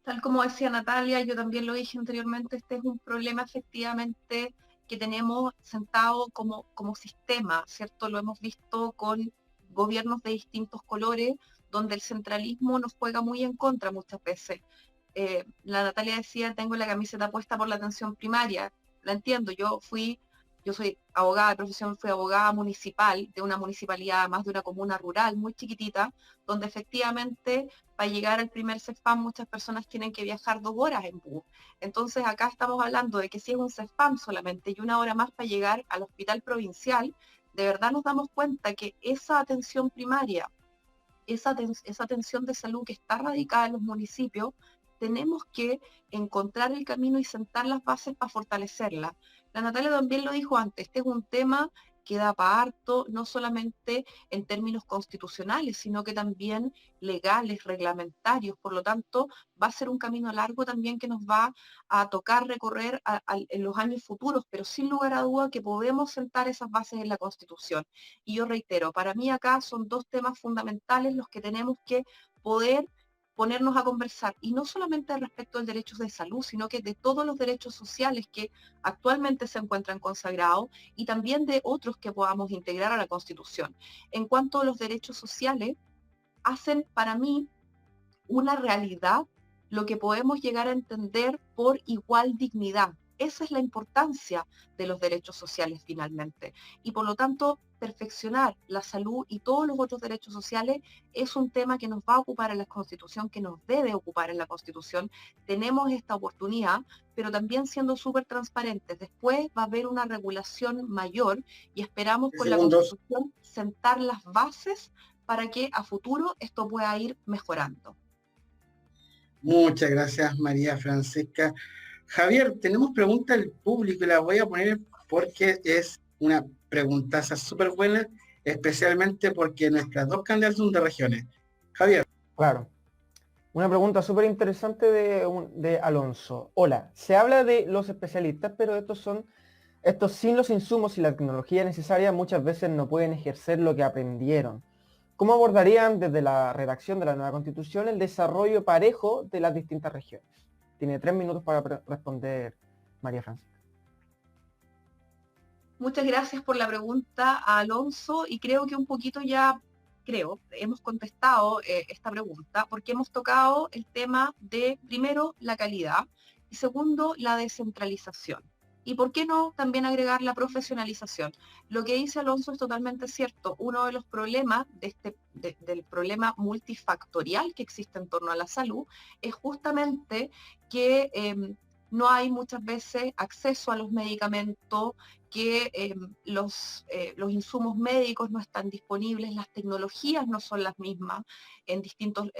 Tal como decía Natalia, yo también lo dije anteriormente, este es un problema efectivamente que tenemos sentado como sistema, ¿cierto? Lo hemos visto con gobiernos de distintos colores, donde el centralismo nos juega muy en contra muchas veces. La Natalia decía, tengo la camiseta puesta por la atención primaria. La entiendo, yo soy abogada de profesión, fui abogada municipal de una municipalidad, más de una comuna rural muy chiquitita, donde efectivamente para llegar al primer CEFAM muchas personas tienen que viajar 2 horas en bus. Entonces acá estamos hablando de que si es un CEFAM solamente y 1 hora más para llegar al hospital provincial, de verdad nos damos cuenta que esa atención primaria, esa atención de salud que está radicada en los municipios, tenemos que encontrar el camino y sentar las bases para fortalecerla. La Natalia también lo dijo antes, este es un tema que da para harto, no solamente en términos constitucionales, sino que también legales, reglamentarios. Por lo tanto, va a ser un camino largo también que nos va a tocar recorrer en los años futuros, pero sin lugar a duda que podemos sentar esas bases en la Constitución. Y yo reitero, para mí acá son 2 temas fundamentales los que tenemos que poder ponernos a conversar, y no solamente respecto al derecho de salud, sino que de todos los derechos sociales que actualmente se encuentran consagrados y también de otros que podamos integrar a la Constitución. En cuanto a los derechos sociales, hacen para mí una realidad lo que podemos llegar a entender por igual dignidad. Esa es la importancia de los derechos sociales finalmente. Y por lo tanto, perfeccionar la salud y todos los otros derechos sociales es un tema que nos va a ocupar en la Constitución, que nos debe ocupar en la Constitución. Tenemos esta oportunidad, pero también siendo súper transparentes. Después va a haber una regulación mayor y esperamos con la Constitución sentar las bases para que a futuro esto pueda ir mejorando. Muchas gracias, María Francisca. Javier, tenemos preguntas del público y las voy a poner porque es una preguntaza súper buena, especialmente porque nuestras dos candidatas son de regiones. Javier. Claro. Una pregunta súper interesante de Alonso. Hola, se habla de los especialistas, pero estos sin los insumos y la tecnología necesaria muchas veces no pueden ejercer lo que aprendieron. ¿Cómo abordarían desde la redacción de la nueva Constitución el desarrollo parejo de las distintas regiones? Tiene 3 minutos para responder María Francisca. Muchas gracias por la pregunta, Alonso, y creo que un poquito ya, hemos contestado esta pregunta, porque hemos tocado el tema de, primero, la calidad, y segundo, la descentralización. Y por qué no también agregar la profesionalización. Lo que dice Alonso es totalmente cierto. Uno de los problemas del problema multifactorial que existe en torno a la salud es justamente que no hay muchas veces acceso a los medicamentos, que los insumos médicos no están disponibles, las tecnologías no son las mismas en distintos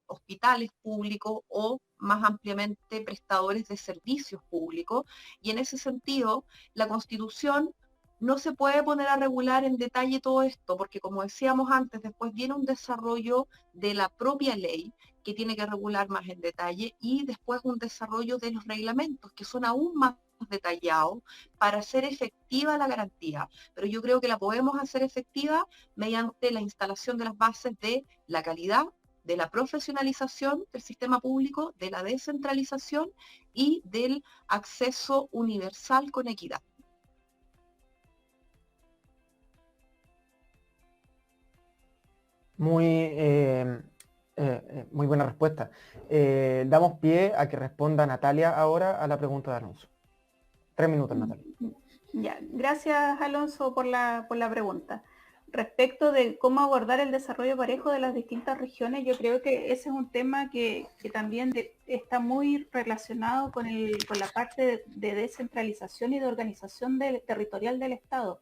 hospitales públicos o más ampliamente prestadores de servicios públicos, y en ese sentido la Constitución no se puede poner a regular en detalle todo esto, porque como decíamos antes, después viene un desarrollo de la propia ley que tiene que regular más en detalle, y después un desarrollo de los reglamentos que son aún más detallados para hacer efectiva la garantía. Pero yo creo que la podemos hacer efectiva mediante la instalación de las bases de la calidad, de la profesionalización del sistema público, de la descentralización y del acceso universal con equidad. Muy buena respuesta. Damos pie a que responda Natalia ahora a la pregunta de Alonso. 3 minutos, Natalia. Ya, gracias Alonso por la pregunta. Respecto de cómo abordar el desarrollo parejo de las distintas regiones, yo creo que ese es un tema que también está muy relacionado con la parte de descentralización y de organización territorial del Estado.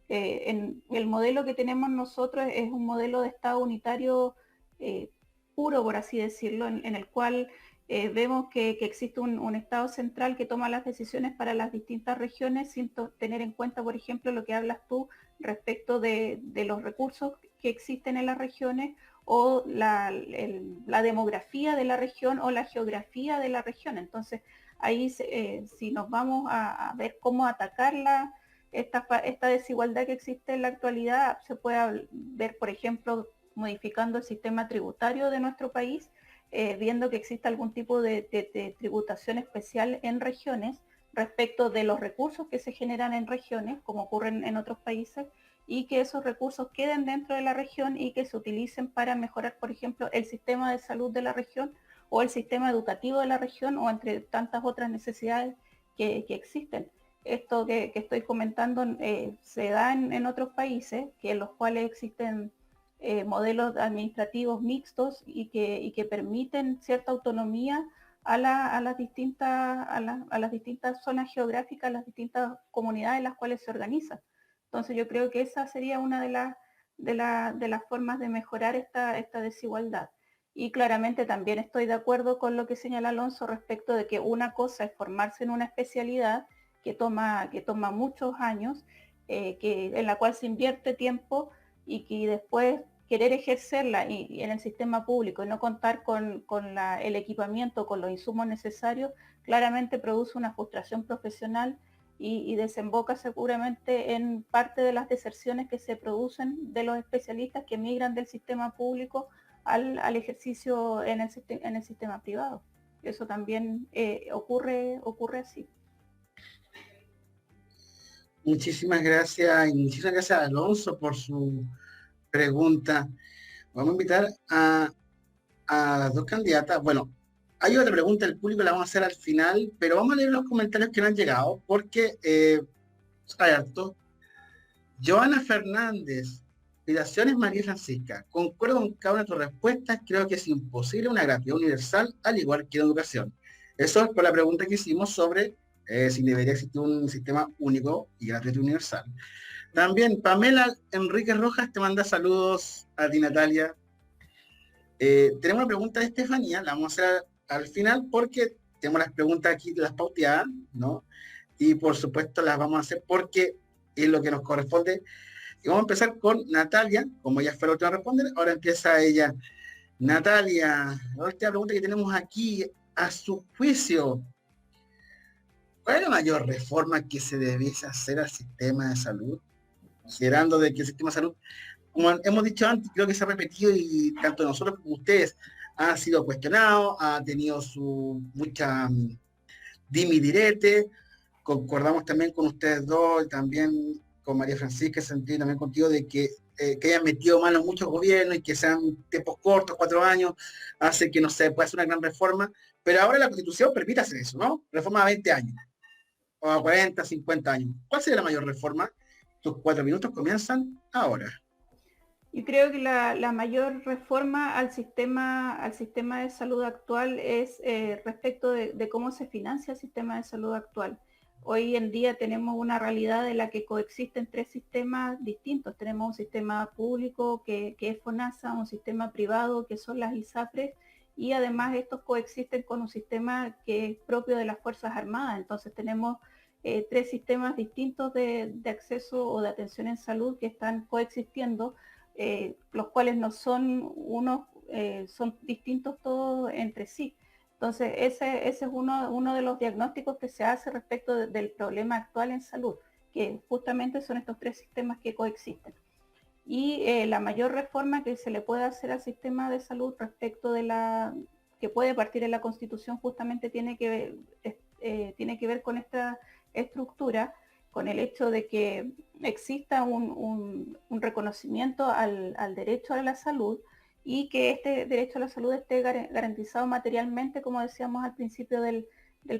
En el modelo que tenemos nosotros es un modelo de Estado unitario puro, por así decirlo, en el cual vemos que existe un Estado central que toma las decisiones para las distintas regiones sin tener en cuenta, por ejemplo, lo que hablas tú respecto de los recursos que existen en las regiones o la demografía de la región o la geografía de la región. Entonces, ahí si nos vamos a ver cómo atacar esta desigualdad que existe en la actualidad, se puede ver, por ejemplo, modificando el sistema tributario de nuestro país, viendo que existe algún tipo de tributación especial en regiones respecto de los recursos que se generan en regiones, como ocurren en otros países, y que esos recursos queden dentro de la región y que se utilicen para mejorar, por ejemplo, el sistema de salud de la región o el sistema educativo de la región, o entre tantas otras necesidades que existen. Esto que estoy comentando se da en otros países, en los cuales existen modelos administrativos mixtos y que permiten cierta autonomía a las distintas zonas geográficas, a las distintas comunidades en las cuales se organiza. Entonces yo creo que esa sería una de las formas de mejorar esta desigualdad. Y claramente también estoy de acuerdo con lo que señala Alonso respecto de que una cosa es formarse en una especialidad que toma muchos años, en la cual se invierte tiempo, y que después querer ejercerla y en el sistema público y no contar con el equipamiento, con los insumos necesarios, claramente produce una frustración profesional y desemboca seguramente en parte de las deserciones que se producen de los especialistas que migran del sistema público al ejercicio en el sistema privado. Eso también ocurre así. Muchísimas gracias, y muchísimas gracias a Alonso por su pregunta. Vamos a invitar a las dos candidatas. Bueno, hay otra pregunta del público, la vamos a hacer al final, pero vamos a leer los comentarios que nos han llegado, porque hay harto. Joana Fernández, felicitaciones María Francisca. Concuerdo con cada una de tus respuestas, creo que es imposible una gratuidad universal, al igual que la educación. Eso es por la pregunta que hicimos sobre si debería existir un sistema único y gratuito universal. También Pamela Enrique Rojas te manda saludos a ti, Natalia. Tenemos una pregunta de Estefanía, la vamos a hacer al final porque tenemos las preguntas aquí, las pauteadas, ¿no? Y por supuesto las vamos a hacer porque es lo que nos corresponde. Y vamos a empezar con Natalia, como ella fue la última a responder, ahora empieza ella. Natalia, la última pregunta que tenemos aquí, a su juicio, ¿cuál es la mayor reforma que se debiese hacer al sistema de salud? Considerando de que el sistema de salud, como hemos dicho antes, creo que se ha repetido y tanto nosotros como ustedes ha sido cuestionado, ha tenido su mucha dimi-direte. Concordamos también con ustedes dos y también con María Francisca, sentí también contigo de que hayan metido mano muchos gobiernos y que sean tiempos cortos, 4 años, hace que no se pueda hacer una gran reforma, pero ahora la Constitución permite hacer eso, ¿no? Reforma a 20 años, o a 40, 50 años. ¿Cuál sería la mayor reforma? Tus 4 minutos comienzan ahora. Yo creo que la mayor reforma al sistema de salud actual es respecto de cómo se financia el sistema de salud actual. Hoy en día tenemos una realidad en la que coexisten 3 sistemas distintos. Tenemos un sistema público que es FONASA, un sistema privado que son las ISAPRES, y además estos coexisten con un sistema que es propio de las Fuerzas Armadas. Entonces tenemos 3 sistemas distintos de acceso o de atención en salud que están coexistiendo, los cuales no son unos, son distintos todos entre sí. Entonces, ese es uno de los diagnósticos que se hace respecto del problema actual en salud, que justamente son estos 3 sistemas que coexisten. Y la mayor reforma que se le puede hacer al sistema de salud respecto de que puede partir en la Constitución, justamente tiene que ver con esta estructura, con el hecho de que exista un reconocimiento al derecho a la salud, y que este derecho a la salud esté garantizado materialmente, como decíamos al principio del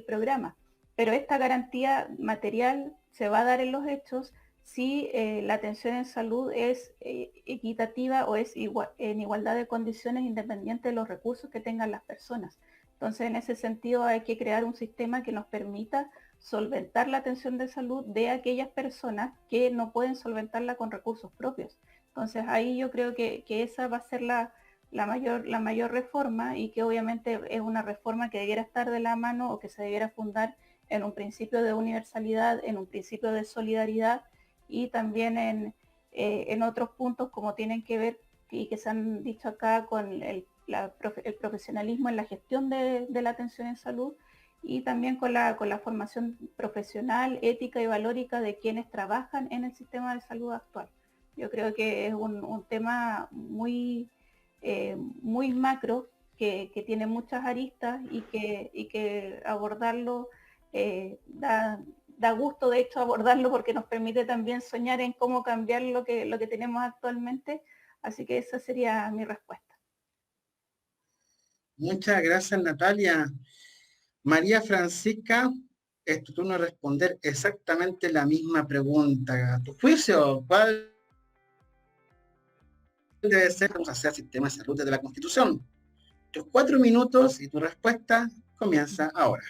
programa. Pero esta garantía material se va a dar en los hechos si la atención en salud es equitativa o es en igualdad de condiciones, independiente de los recursos que tengan las personas. Entonces, en ese sentido, hay que crear un sistema que nos permita solventar la atención de salud de aquellas personas que no pueden solventarla con recursos propios. Entonces ahí yo creo que esa va a ser la mayor reforma, y que obviamente es una reforma que debiera estar de la mano o que se debiera fundar en un principio de universalidad, en un principio de solidaridad, y también en otros puntos como tienen que ver y que se han dicho acá con el profesionalismo en la gestión de la atención en salud, y también con la formación profesional, ética y valórica de quienes trabajan en el sistema de salud actual. Yo creo que es un tema muy macro, que tiene muchas aristas, y que abordarlo da gusto, de hecho, abordarlo, porque nos permite también soñar en cómo cambiar lo que tenemos actualmente. Así que esa sería mi respuesta. Muchas gracias, Natalia. María Francisca, es tu turno de responder exactamente la misma pregunta. ¿A tu juicio, cuál debe ser cómo se hace el sistema de salud desde la Constitución? Tus 4 minutos y tu respuesta comienza ahora.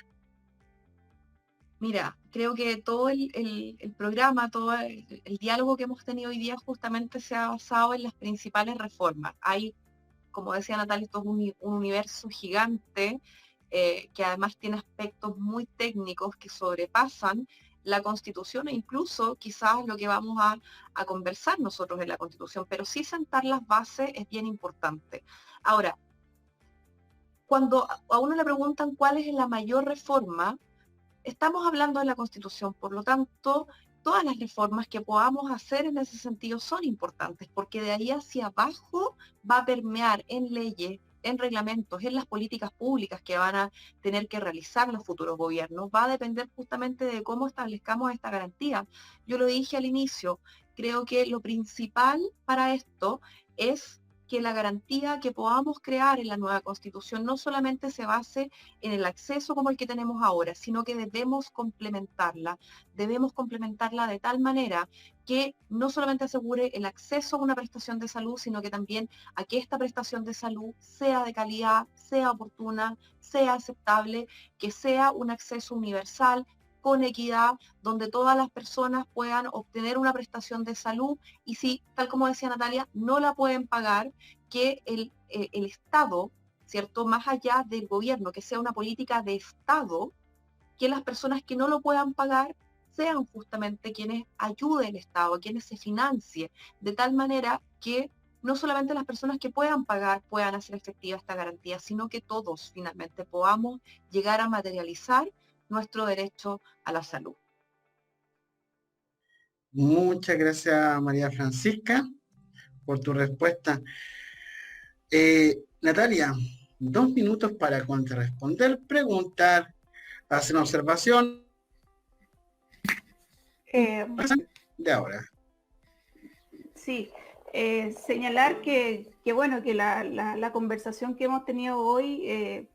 Mira, creo que todo el programa, todo el diálogo que hemos tenido hoy día justamente se ha basado en las principales reformas. Hay, como decía Natalia, todo un universo gigante que además tiene aspectos muy técnicos que sobrepasan la Constitución, e incluso quizás lo que vamos a conversar nosotros en la Constitución, pero sí sentar las bases es bien importante. Ahora, cuando a uno le preguntan cuál es la mayor reforma, estamos hablando de la Constitución, por lo tanto, todas las reformas que podamos hacer en ese sentido son importantes, porque de ahí hacia abajo va a permear en leyes, en reglamentos, en las políticas públicas que van a tener que realizar los futuros gobiernos. Va a depender justamente de cómo establezcamos esta garantía. Yo lo dije al inicio, creo que lo principal para esto es que la garantía que podamos crear en la nueva Constitución no solamente se base en el acceso como el que tenemos ahora, sino que debemos complementarla de tal manera que no solamente asegure el acceso a una prestación de salud, sino que también a que esta prestación de salud sea de calidad, sea oportuna, sea aceptable, que sea un acceso universal, con equidad, donde todas las personas puedan obtener una prestación de salud y si, tal como decía Natalia, no la pueden pagar, que el Estado, ¿cierto? Más allá del gobierno, que sea una política de Estado, que las personas que no lo puedan pagar sean justamente quienes ayuden al Estado, quienes se financie, de tal manera que no solamente las personas que puedan pagar puedan hacer efectiva esta garantía, sino que todos finalmente podamos llegar a materializar nuestro derecho a la salud. Muchas gracias, María Francisca, por tu respuesta. Natalia, 2 minutos para contrarresponder, preguntar, hacer una observación Eh, de ahora. sí, señalar que bueno, que la conversación que hemos tenido hoy,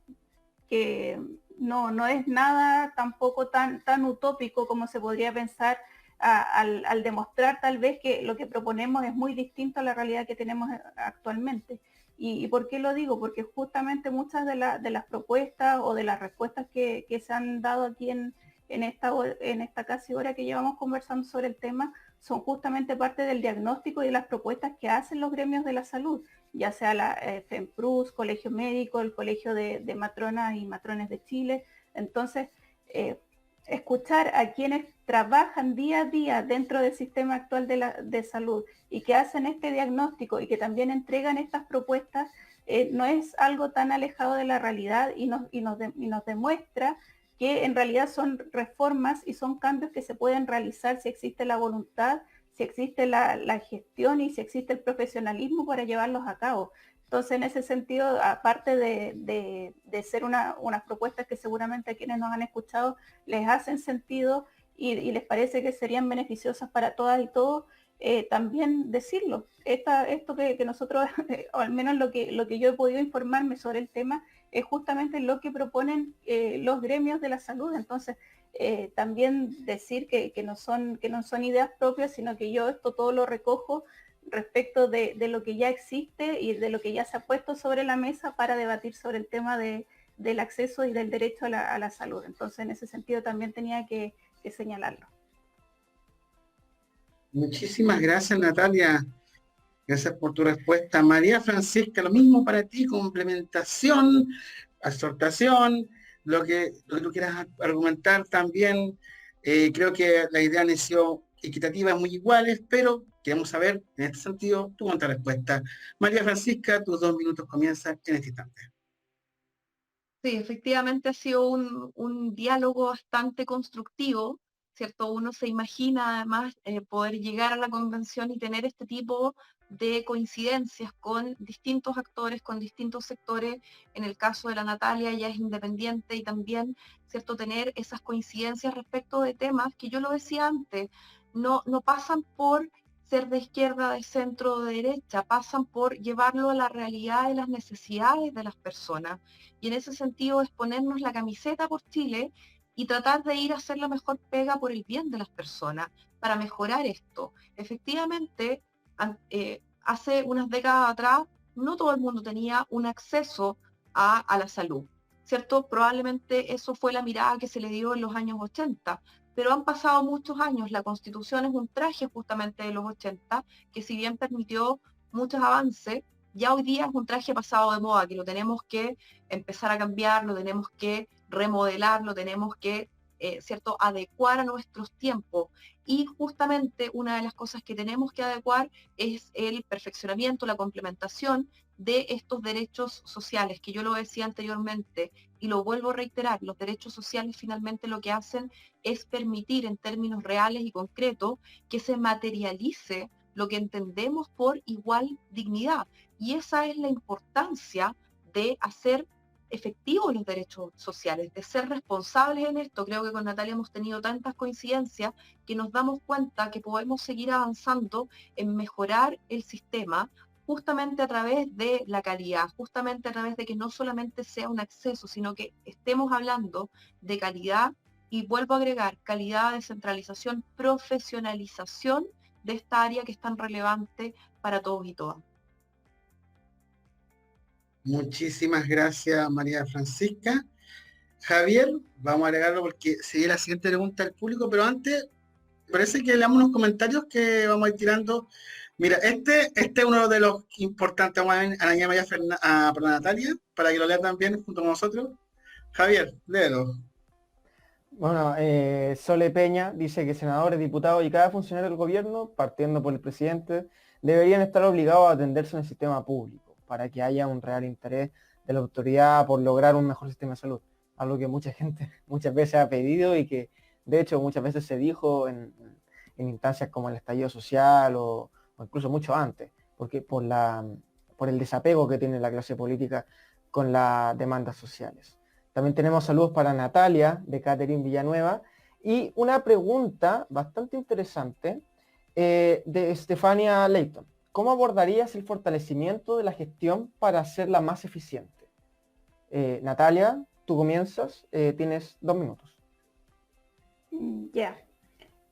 que no es nada tampoco tan utópico como se podría pensar al demostrar tal vez que lo que proponemos es muy distinto a la realidad que tenemos actualmente. ¿Y por qué lo digo? Porque justamente muchas de las propuestas o de las respuestas que se han dado aquí en esta casi hora que llevamos conversando sobre el tema son justamente parte del diagnóstico y de las propuestas que hacen los gremios de la salud, ya sea la FEMPRUS, Colegio Médico, el Colegio de Matronas y Matrones de Chile. Entonces, escuchar a quienes trabajan día a día dentro del sistema actual de salud y que hacen este diagnóstico y que también entregan estas propuestas, no es algo tan alejado de la realidad y nos demuestra que en realidad son reformas y son cambios que se pueden realizar si existe la voluntad, si existe la gestión y si existe el profesionalismo para llevarlos a cabo. Entonces, en ese sentido, aparte de ser unas propuestas que seguramente a quienes nos han escuchado les hacen sentido y les parece que serían beneficiosas para todas y todos, también decirlo. Esto que nosotros, o al menos lo que yo he podido informarme sobre el tema, es justamente lo que proponen los gremios de la salud. Entonces, también decir que no son ideas propias, sino que yo esto todo lo recojo respecto de lo que ya existe y de lo que ya se ha puesto sobre la mesa para debatir sobre el tema del acceso y del derecho a la salud. Entonces, en ese sentido también tenía que señalarlo. Muchísimas gracias, Natalia. Gracias por tu respuesta. María Francisca, lo mismo para ti, complementación, exhortación, lo que tú quieras argumentar también. Creo que la idea han sido equitativas, muy iguales, pero queremos saber, en este sentido, tu contrarrespuesta. María Francisca, tus 2 minutos comienzan en este instante. Sí, efectivamente ha sido un diálogo bastante constructivo, ¿cierto? Uno se imagina además poder llegar a la convención y tener este tipo de coincidencias con distintos actores, con distintos sectores. En el caso de la Natalia, ella es independiente y también, ¿cierto? Tener esas coincidencias respecto de temas que yo lo decía antes, no pasan por ser de izquierda, de centro o de derecha, pasan por llevarlo a la realidad y las necesidades de las personas. Y en ese sentido es ponernos la camiseta por Chile y tratar de ir a hacer la mejor pega por el bien de las personas, para mejorar esto. Efectivamente, hace unas décadas atrás, no todo el mundo tenía un acceso a la salud, ¿cierto? Probablemente eso fue la mirada que se le dio en los años 80, pero han pasado muchos años. La Constitución es un traje justamente de los 80, que si bien permitió muchos avances, ya hoy día es un traje pasado de moda, que lo tenemos que empezar a cambiar, lo tenemos que remodelar, lo tenemos que, ¿cierto?, adecuar a nuestros tiempos. Y justamente una de las cosas que tenemos que adecuar es el perfeccionamiento, la complementación de estos derechos sociales, que yo lo decía anteriormente y lo vuelvo a reiterar, los derechos sociales finalmente lo que hacen es permitir en términos reales y concretos que se materialice lo que entendemos por igual dignidad. Y esa es la importancia de hacer efectivos los derechos sociales, de ser responsables en esto. Creo que con Natalia hemos tenido tantas coincidencias que nos damos cuenta que podemos seguir avanzando en mejorar el sistema justamente a través de la calidad, justamente a través de que no solamente sea un acceso, sino que estemos hablando de calidad y vuelvo a agregar calidad, descentralización, profesionalización de esta área que es tan relevante para todos y todas. Muchísimas gracias, María Francisca. Javier, vamos a agregarlo porque sigue la siguiente pregunta del público, pero antes, parece que leamos unos comentarios que vamos a ir tirando. Mira, este es uno de los importantes. Vamos a la María por la Natalia, para que lo lea también junto con nosotros. Javier, léelo. Bueno, Sole Peña dice que senadores, diputados y cada funcionario del gobierno, partiendo por el presidente, deberían estar obligados a atenderse en el sistema público para que haya un real interés de la autoridad por lograr un mejor sistema de salud. Algo que mucha gente muchas veces ha pedido y que de hecho muchas veces se dijo en instancias como el estallido social o incluso mucho antes, porque por el desapego que tiene la clase política con las demandas sociales. También tenemos saludos para Natalia, de Catherine Villanueva, y una pregunta bastante interesante de Estefania Leighton. ¿Cómo abordarías el fortalecimiento de la gestión para hacerla más eficiente? Natalia, tú comienzas, tienes 2 minutos. Ya.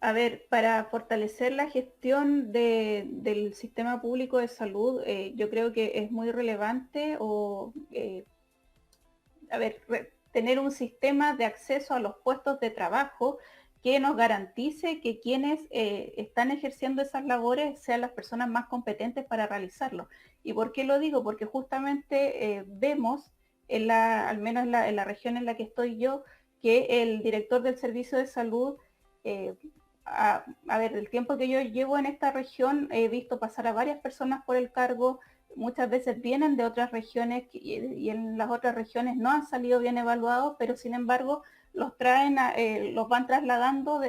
A ver, para fortalecer la gestión del sistema público de salud, yo creo que es muy relevante tener un sistema de acceso a los puestos de trabajo que nos garantice que quienes están ejerciendo esas labores sean las personas más competentes para realizarlo. ¿Y por qué lo digo? Porque justamente vemos, al menos en la región en la que estoy yo, que el director del servicio de salud, del tiempo que yo llevo en esta región, he visto pasar a varias personas por el cargo. Muchas veces vienen de otras regiones y en las otras regiones no han salido bien evaluados, pero sin embargo los van trasladando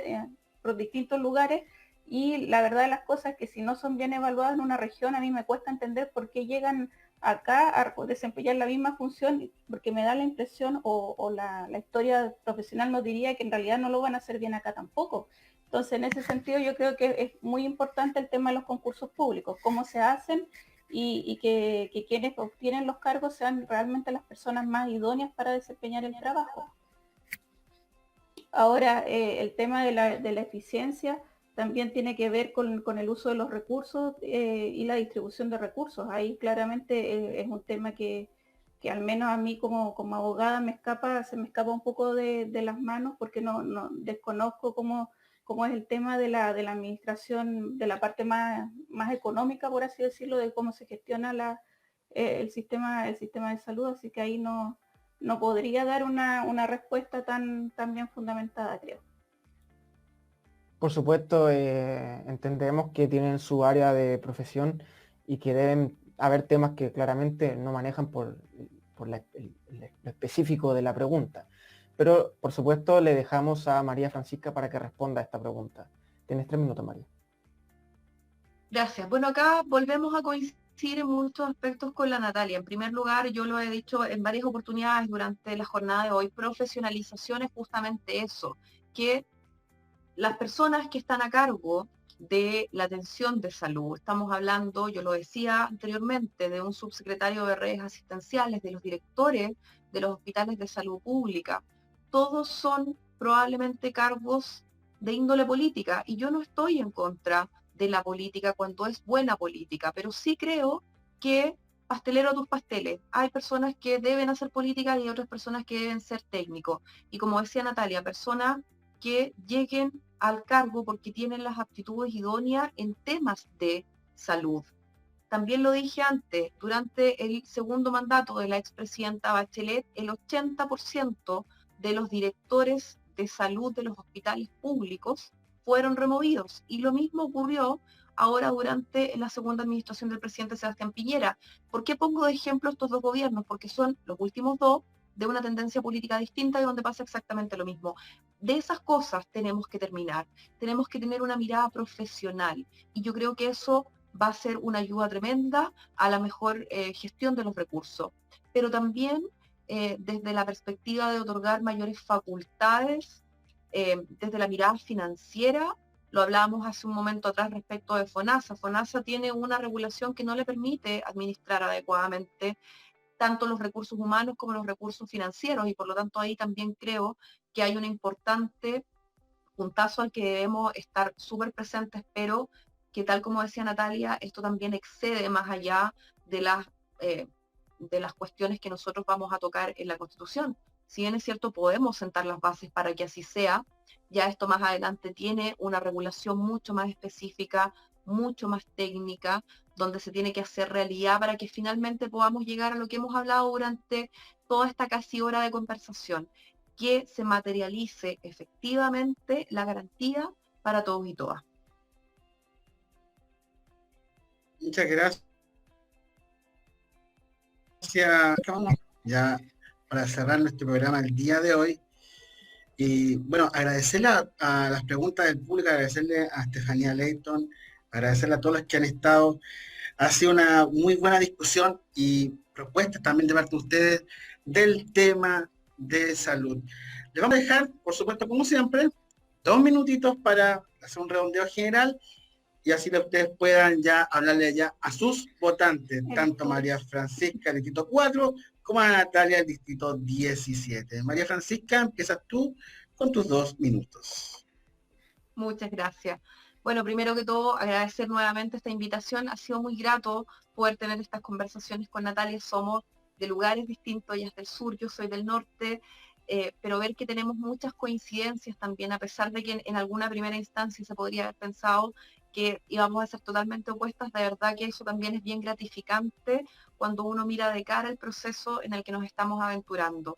por distintos lugares, y la verdad de las cosas es que si no son bien evaluados en una región, a mí me cuesta entender por qué llegan acá a desempeñar la misma función, porque me da la impresión o la historia profesional nos diría que en realidad no lo van a hacer bien acá tampoco. Entonces, en ese sentido, yo creo que es muy importante el tema de los concursos públicos, cómo se hacen y que quienes obtienen los cargos sean realmente las personas más idóneas para desempeñar el trabajo. Ahora, el tema de la eficiencia también tiene que ver con el uso de los recursos y la distribución de recursos. Ahí claramente es un tema que al menos a mí como abogada se me escapa un poco de las manos, porque no desconozco cómo es el tema de la administración, de la parte más económica, por así decirlo, de cómo se gestiona el sistema de salud, así que ahí no podría dar una respuesta tan bien fundamentada, creo. Por supuesto, entendemos que tienen su área de profesión y que deben haber temas que claramente no manejan por lo específico de la pregunta. Pero, por supuesto, le dejamos a María Francisca para que responda a esta pregunta. Tienes 3 minutos, María. Gracias. Bueno, acá volvemos a coincidir en muchos aspectos con la Natalia. En primer lugar, yo lo he dicho en varias oportunidades durante la jornada de hoy, profesionalización es justamente eso, que las personas que están a cargo de la atención de salud, estamos hablando, yo lo decía anteriormente, de un subsecretario de redes asistenciales, de los directores de los hospitales de salud pública, todos son probablemente cargos de índole política, y yo no estoy en contra de la política cuando es buena política, pero sí creo que pastelero a tus pasteles. Hay personas que deben hacer política y otras personas que deben ser técnicos. Y como decía Natalia, personas que lleguen al cargo porque tienen las aptitudes idóneas en temas de salud. También lo dije antes, durante el segundo mandato de la expresidenta Bachelet, el 80% de los directores de salud de los hospitales públicos fueron removidos. Y lo mismo ocurrió ahora durante la segunda administración del presidente Sebastián Piñera. ¿Por qué pongo de ejemplo estos dos gobiernos? Porque son los últimos dos de una tendencia política distinta y donde pasa exactamente lo mismo. De esas cosas tenemos que terminar, tenemos que tener una mirada profesional y yo creo que eso va a ser una ayuda tremenda a la mejor gestión de los recursos, pero también desde la perspectiva de otorgar mayores facultades, desde la mirada financiera. Lo hablábamos hace un momento atrás respecto de FONASA. FONASA tiene una regulación que no le permite administrar adecuadamente tanto los recursos humanos como los recursos financieros, y por lo tanto ahí también creo que hay un importante puntazo al que debemos estar súper presentes, pero que tal como decía Natalia, esto también excede más allá de las cuestiones que nosotros vamos a tocar en la Constitución. Si bien es cierto, podemos sentar las bases para que así sea, ya esto más adelante tiene una regulación mucho más específica, mucho más técnica, donde se tiene que hacer realidad para que finalmente podamos llegar a lo que hemos hablado durante toda esta casi hora de conversación, que se materialice efectivamente la garantía para todos y todas. Muchas gracias. Ya para cerrar nuestro programa el día de hoy. Y bueno, agradecerle a las preguntas del público, agradecerle a Estefanía Leighton, agradecerle a todos los que han estado. Ha sido una muy buena discusión y propuestas también de parte de ustedes del tema de salud. Les vamos a dejar, por supuesto, como siempre, 2 minutitos para hacer un redondeo general y así que ustedes puedan ya hablarle ya a sus votantes, tanto María Francisca, del Distrito 4, como a Natalia, del Distrito 17. María Francisca, empiezas tú con tus 2 minutos. Muchas gracias. Bueno, primero que todo, agradecer nuevamente esta invitación. Ha sido muy grato poder tener estas conversaciones con Natalia. Somos de lugares distintos, ella es del sur, yo soy del norte, pero ver que tenemos muchas coincidencias también, a pesar de que en alguna primera instancia se podría haber pensado que íbamos a ser totalmente opuestas, de verdad que eso también es bien gratificante cuando uno mira de cara el proceso en el que nos estamos aventurando.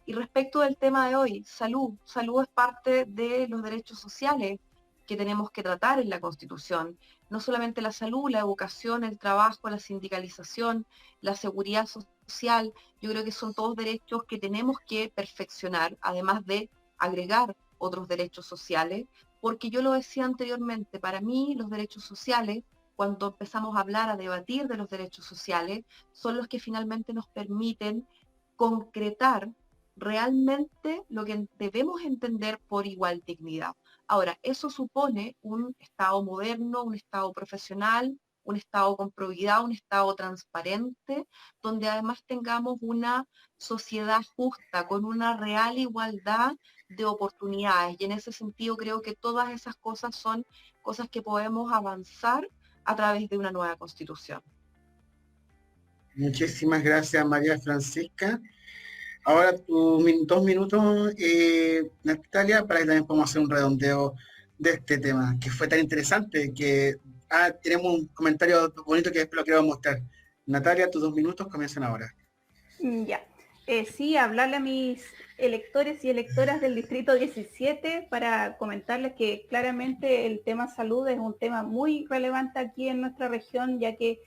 Y respecto del tema de hoy, salud. Salud es parte de los derechos sociales que tenemos que tratar en la Constitución. No solamente la salud, la educación, el trabajo, la sindicalización, la seguridad social. Yo creo que son todos derechos que tenemos que perfeccionar, además de agregar otros derechos sociales, porque yo lo decía anteriormente, para mí los derechos sociales, cuando empezamos a hablar, a debatir de los derechos sociales, son los que finalmente nos permiten concretar realmente lo que debemos entender por igual dignidad. Ahora, eso supone un Estado moderno, un Estado profesional, un Estado con probidad, un Estado transparente, donde además tengamos una sociedad justa, con una real igualdad de oportunidades. Y en ese sentido creo que todas esas cosas son cosas que podemos avanzar a través de una nueva Constitución. Muchísimas gracias, María Francisca. Ahora tus 2 minutos, Natalia, para que también podamos hacer un redondeo de este tema, que fue tan interesante, que tenemos un comentario bonito que después lo quiero mostrar. Natalia, tus 2 minutos comienzan ahora. Ya. Sí, hablarle a mis electores y electoras del Distrito 17 para comentarles que claramente el tema salud es un tema muy relevante aquí en nuestra región, ya que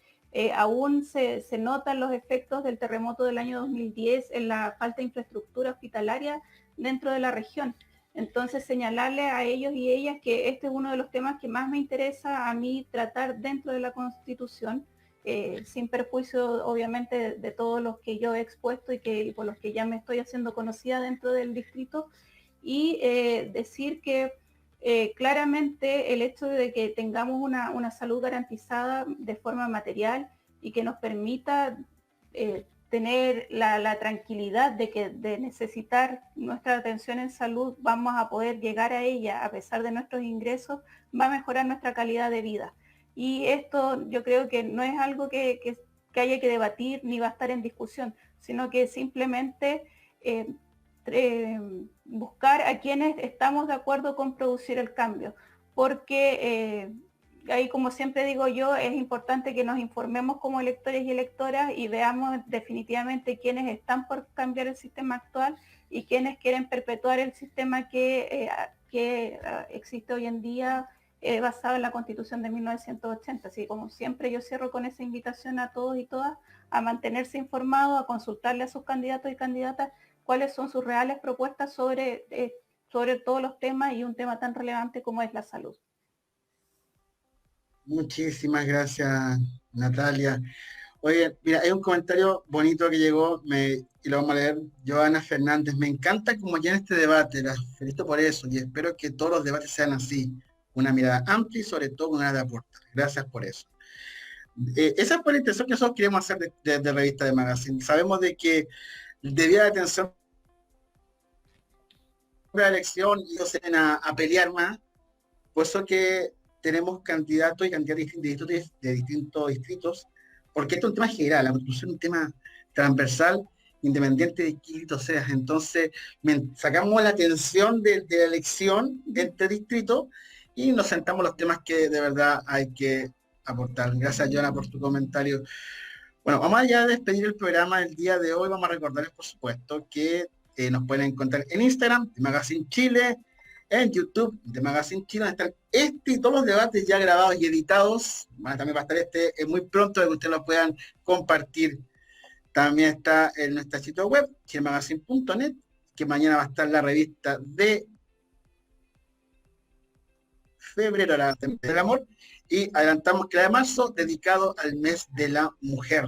aún se notan los efectos del terremoto del año 2010 en la falta de infraestructura hospitalaria dentro de la región. Entonces, señalarle a ellos y ellas que este es uno de los temas que más me interesa a mí tratar dentro de la Constitución, sin perjuicio, obviamente, de todos los que yo he expuesto y por los que ya me estoy haciendo conocida dentro del distrito, y decir que claramente el hecho de que tengamos una salud garantizada de forma material y que nos permita tener la tranquilidad de que de necesitar nuestra atención en salud vamos a poder llegar a ella a pesar de nuestros ingresos, va a mejorar nuestra calidad de vida. Y esto yo creo que no es algo que haya que debatir ni va a estar en discusión, sino que simplemente buscar a quienes estamos de acuerdo con producir el cambio, porque ahí, como siempre digo yo, es importante que nos informemos como electores y electoras y veamos definitivamente quiénes están por cambiar el sistema actual y quienes quieren perpetuar el sistema que que existe hoy en día basado en la Constitución de 1980. Así como siempre yo cierro con esa invitación a todos y todas a mantenerse informados, a consultarle a sus candidatos y candidatas cuáles son sus reales propuestas sobre todos los temas y un tema tan relevante como es la salud. Muchísimas gracias, Natalia. Oye, mira, hay un comentario bonito que llegó y lo vamos a leer. Joana Fernández, me encanta como ya en este debate, la felicito por eso y espero que todos los debates sean así, una mirada amplia y sobre todo una de aportar. Gracias por eso. Esa es por la intención que nosotros queremos hacer de Revista de Magazine. Sabemos de que debida de atención a la elección y ellos se ven a pelear más, por eso que tenemos candidatos y candidatas de distintos distritos, porque esto es un tema general, la constitución es un tema transversal, independiente de qué distrito seas. Entonces, sacamos la atención de la elección entre distritos y nos sentamos los temas que de verdad hay que aportar. Gracias, Joana, por tu comentario. Bueno, vamos allá a despedir el programa del día de hoy. Vamos a recordarles, por supuesto, que nos pueden encontrar en Instagram, de Magazine Chile, en YouTube de Magazine Chile, donde están este y todos los debates ya grabados y editados. También va a estar muy pronto, de que ustedes lo puedan compartir. También está en nuestra sitio web, chilemagazine.net, que mañana va a estar la revista de febrero, la del amor, y adelantamos que la de marzo, dedicado al mes de la mujer,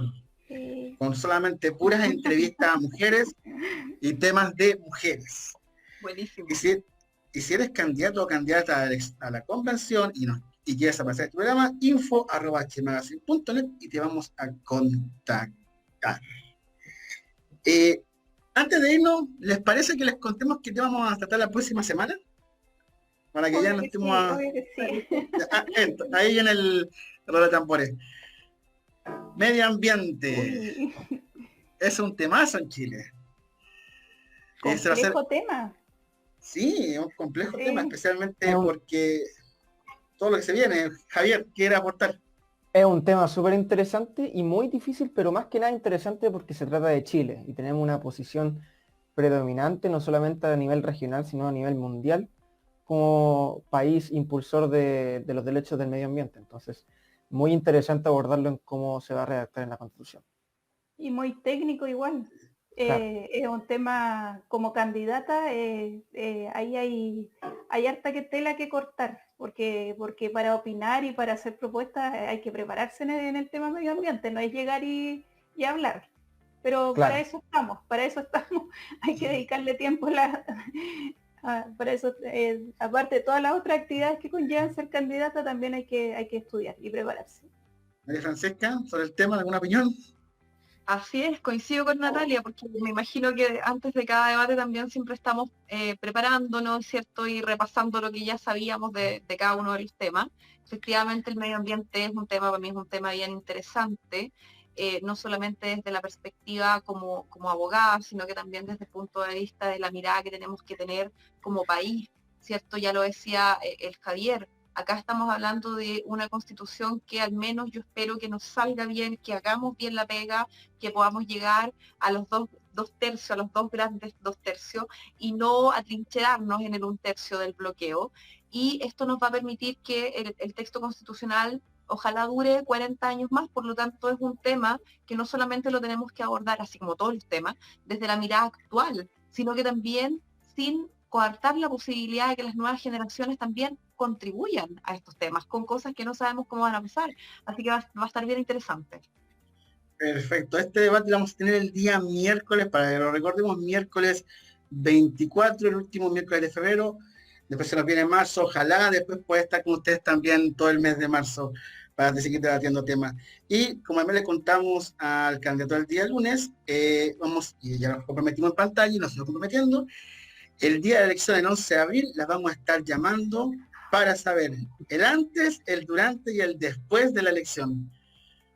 con solamente puras entrevistas a mujeres y temas de mujeres. Buenísimo. Y si eres candidato o candidata a la convención y quieres aparecer en tu programa, info@chilemagazine.net y te vamos a contactar. Antes de irnos, ¿les parece que les contemos qué te vamos a tratar la próxima semana? Para que ya no estemos ahí en el reloj de tambores. Medio ambiente. Es un temazo en Chile. Complejo tema. Sí, es un complejo tema, especialmente porque todo lo que se viene. Javier, ¿quiere aportar? Es un tema súper interesante y muy difícil, pero más que nada interesante porque se trata de Chile y tenemos una posición predominante, no solamente a nivel regional, sino a nivel mundial, como país impulsor de los derechos del medio ambiente. Entonces, muy interesante abordarlo en cómo se va a redactar en la Constitución. Y muy técnico igual. Claro. Es un tema como candidata, ahí hay harta tela que cortar, porque para opinar y para hacer propuestas hay que prepararse en el tema medio ambiente, no es llegar y hablar. Pero claro, para eso estamos, hay que dedicarle tiempo para eso, aparte de todas las otras actividades que conllevan ser candidata, también hay que estudiar y prepararse. María Francesca, sobre el tema, ¿alguna opinión? Así es, coincido con Natalia, porque me imagino que antes de cada debate también siempre estamos preparándonos, ¿cierto? Y repasando lo que ya sabíamos de cada uno de los temas. Efectivamente, el medio ambiente es un tema, para mí es un tema bien interesante, no solamente desde la perspectiva como abogada, sino que también desde el punto de vista de la mirada que tenemos que tener como país, ¿cierto? Ya lo decía el Javier. Acá estamos hablando de una constitución que al menos yo espero que nos salga bien, que hagamos bien la pega, que podamos llegar a los dos tercios, a los dos grandes 2/3, y no atrincherarnos en el 1/3 del bloqueo. Y esto nos va a permitir que el texto constitucional ojalá dure 40 años más. Por lo tanto, es un tema que no solamente lo tenemos que abordar, así como todos los temas, desde la mirada actual, sino que también sin coartar la posibilidad de que las nuevas generaciones también contribuyan a estos temas con cosas que no sabemos cómo van a pasar. Así que va a estar bien interesante. Perfecto. Este debate lo vamos a tener el día miércoles, para que lo recordemos, miércoles 24, el último miércoles de febrero. Después se nos viene marzo, ojalá después pueda estar con ustedes también todo el mes de marzo para seguir debatiendo temas. Y como también le contamos al candidato del día lunes, y ya nos comprometimos en pantalla y nos seguimos comprometiendo, el día de la elección, el 11 de abril, las vamos a estar llamando para saber el antes, el durante y el después de la elección.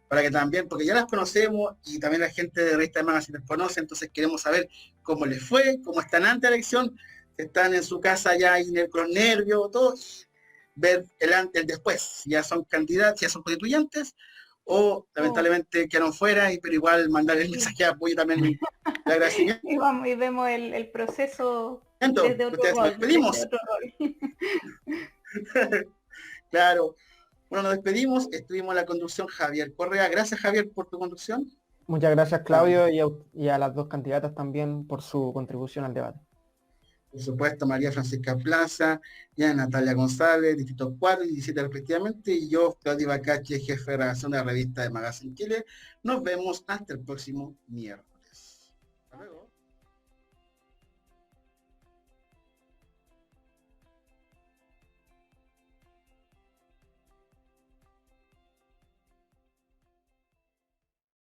Para que también, porque ya las conocemos y también la gente de Revista de Magazine las conoce, entonces queremos saber cómo les fue, cómo están antes de la elección, están en su casa ya con nervios, todos, ver el antes, el después, si ya son candidatos, si ya son constituyentes, o lamentablemente quedaron fuera, pero igual mandar el mensaje de apoyo también, el agradecimiento. Y vamos y vemos el proceso desde otro Ustedes nos rol. despedimos. Desde otro rol. Claro. Bueno, nos despedimos. Estuvimos en la conducción Javier Correa. Gracias, Javier, por tu conducción. Muchas gracias, Claudio, y a las dos candidatas también por su contribución al debate. Por supuesto, María Francisca Plaza, y a Natalia González, Distrito 4 y 17 respectivamente, y yo, Claudio Bacache, jefe de redacción de la revista de Magazine Chile. Nos vemos hasta el próximo miércoles. Hasta luego.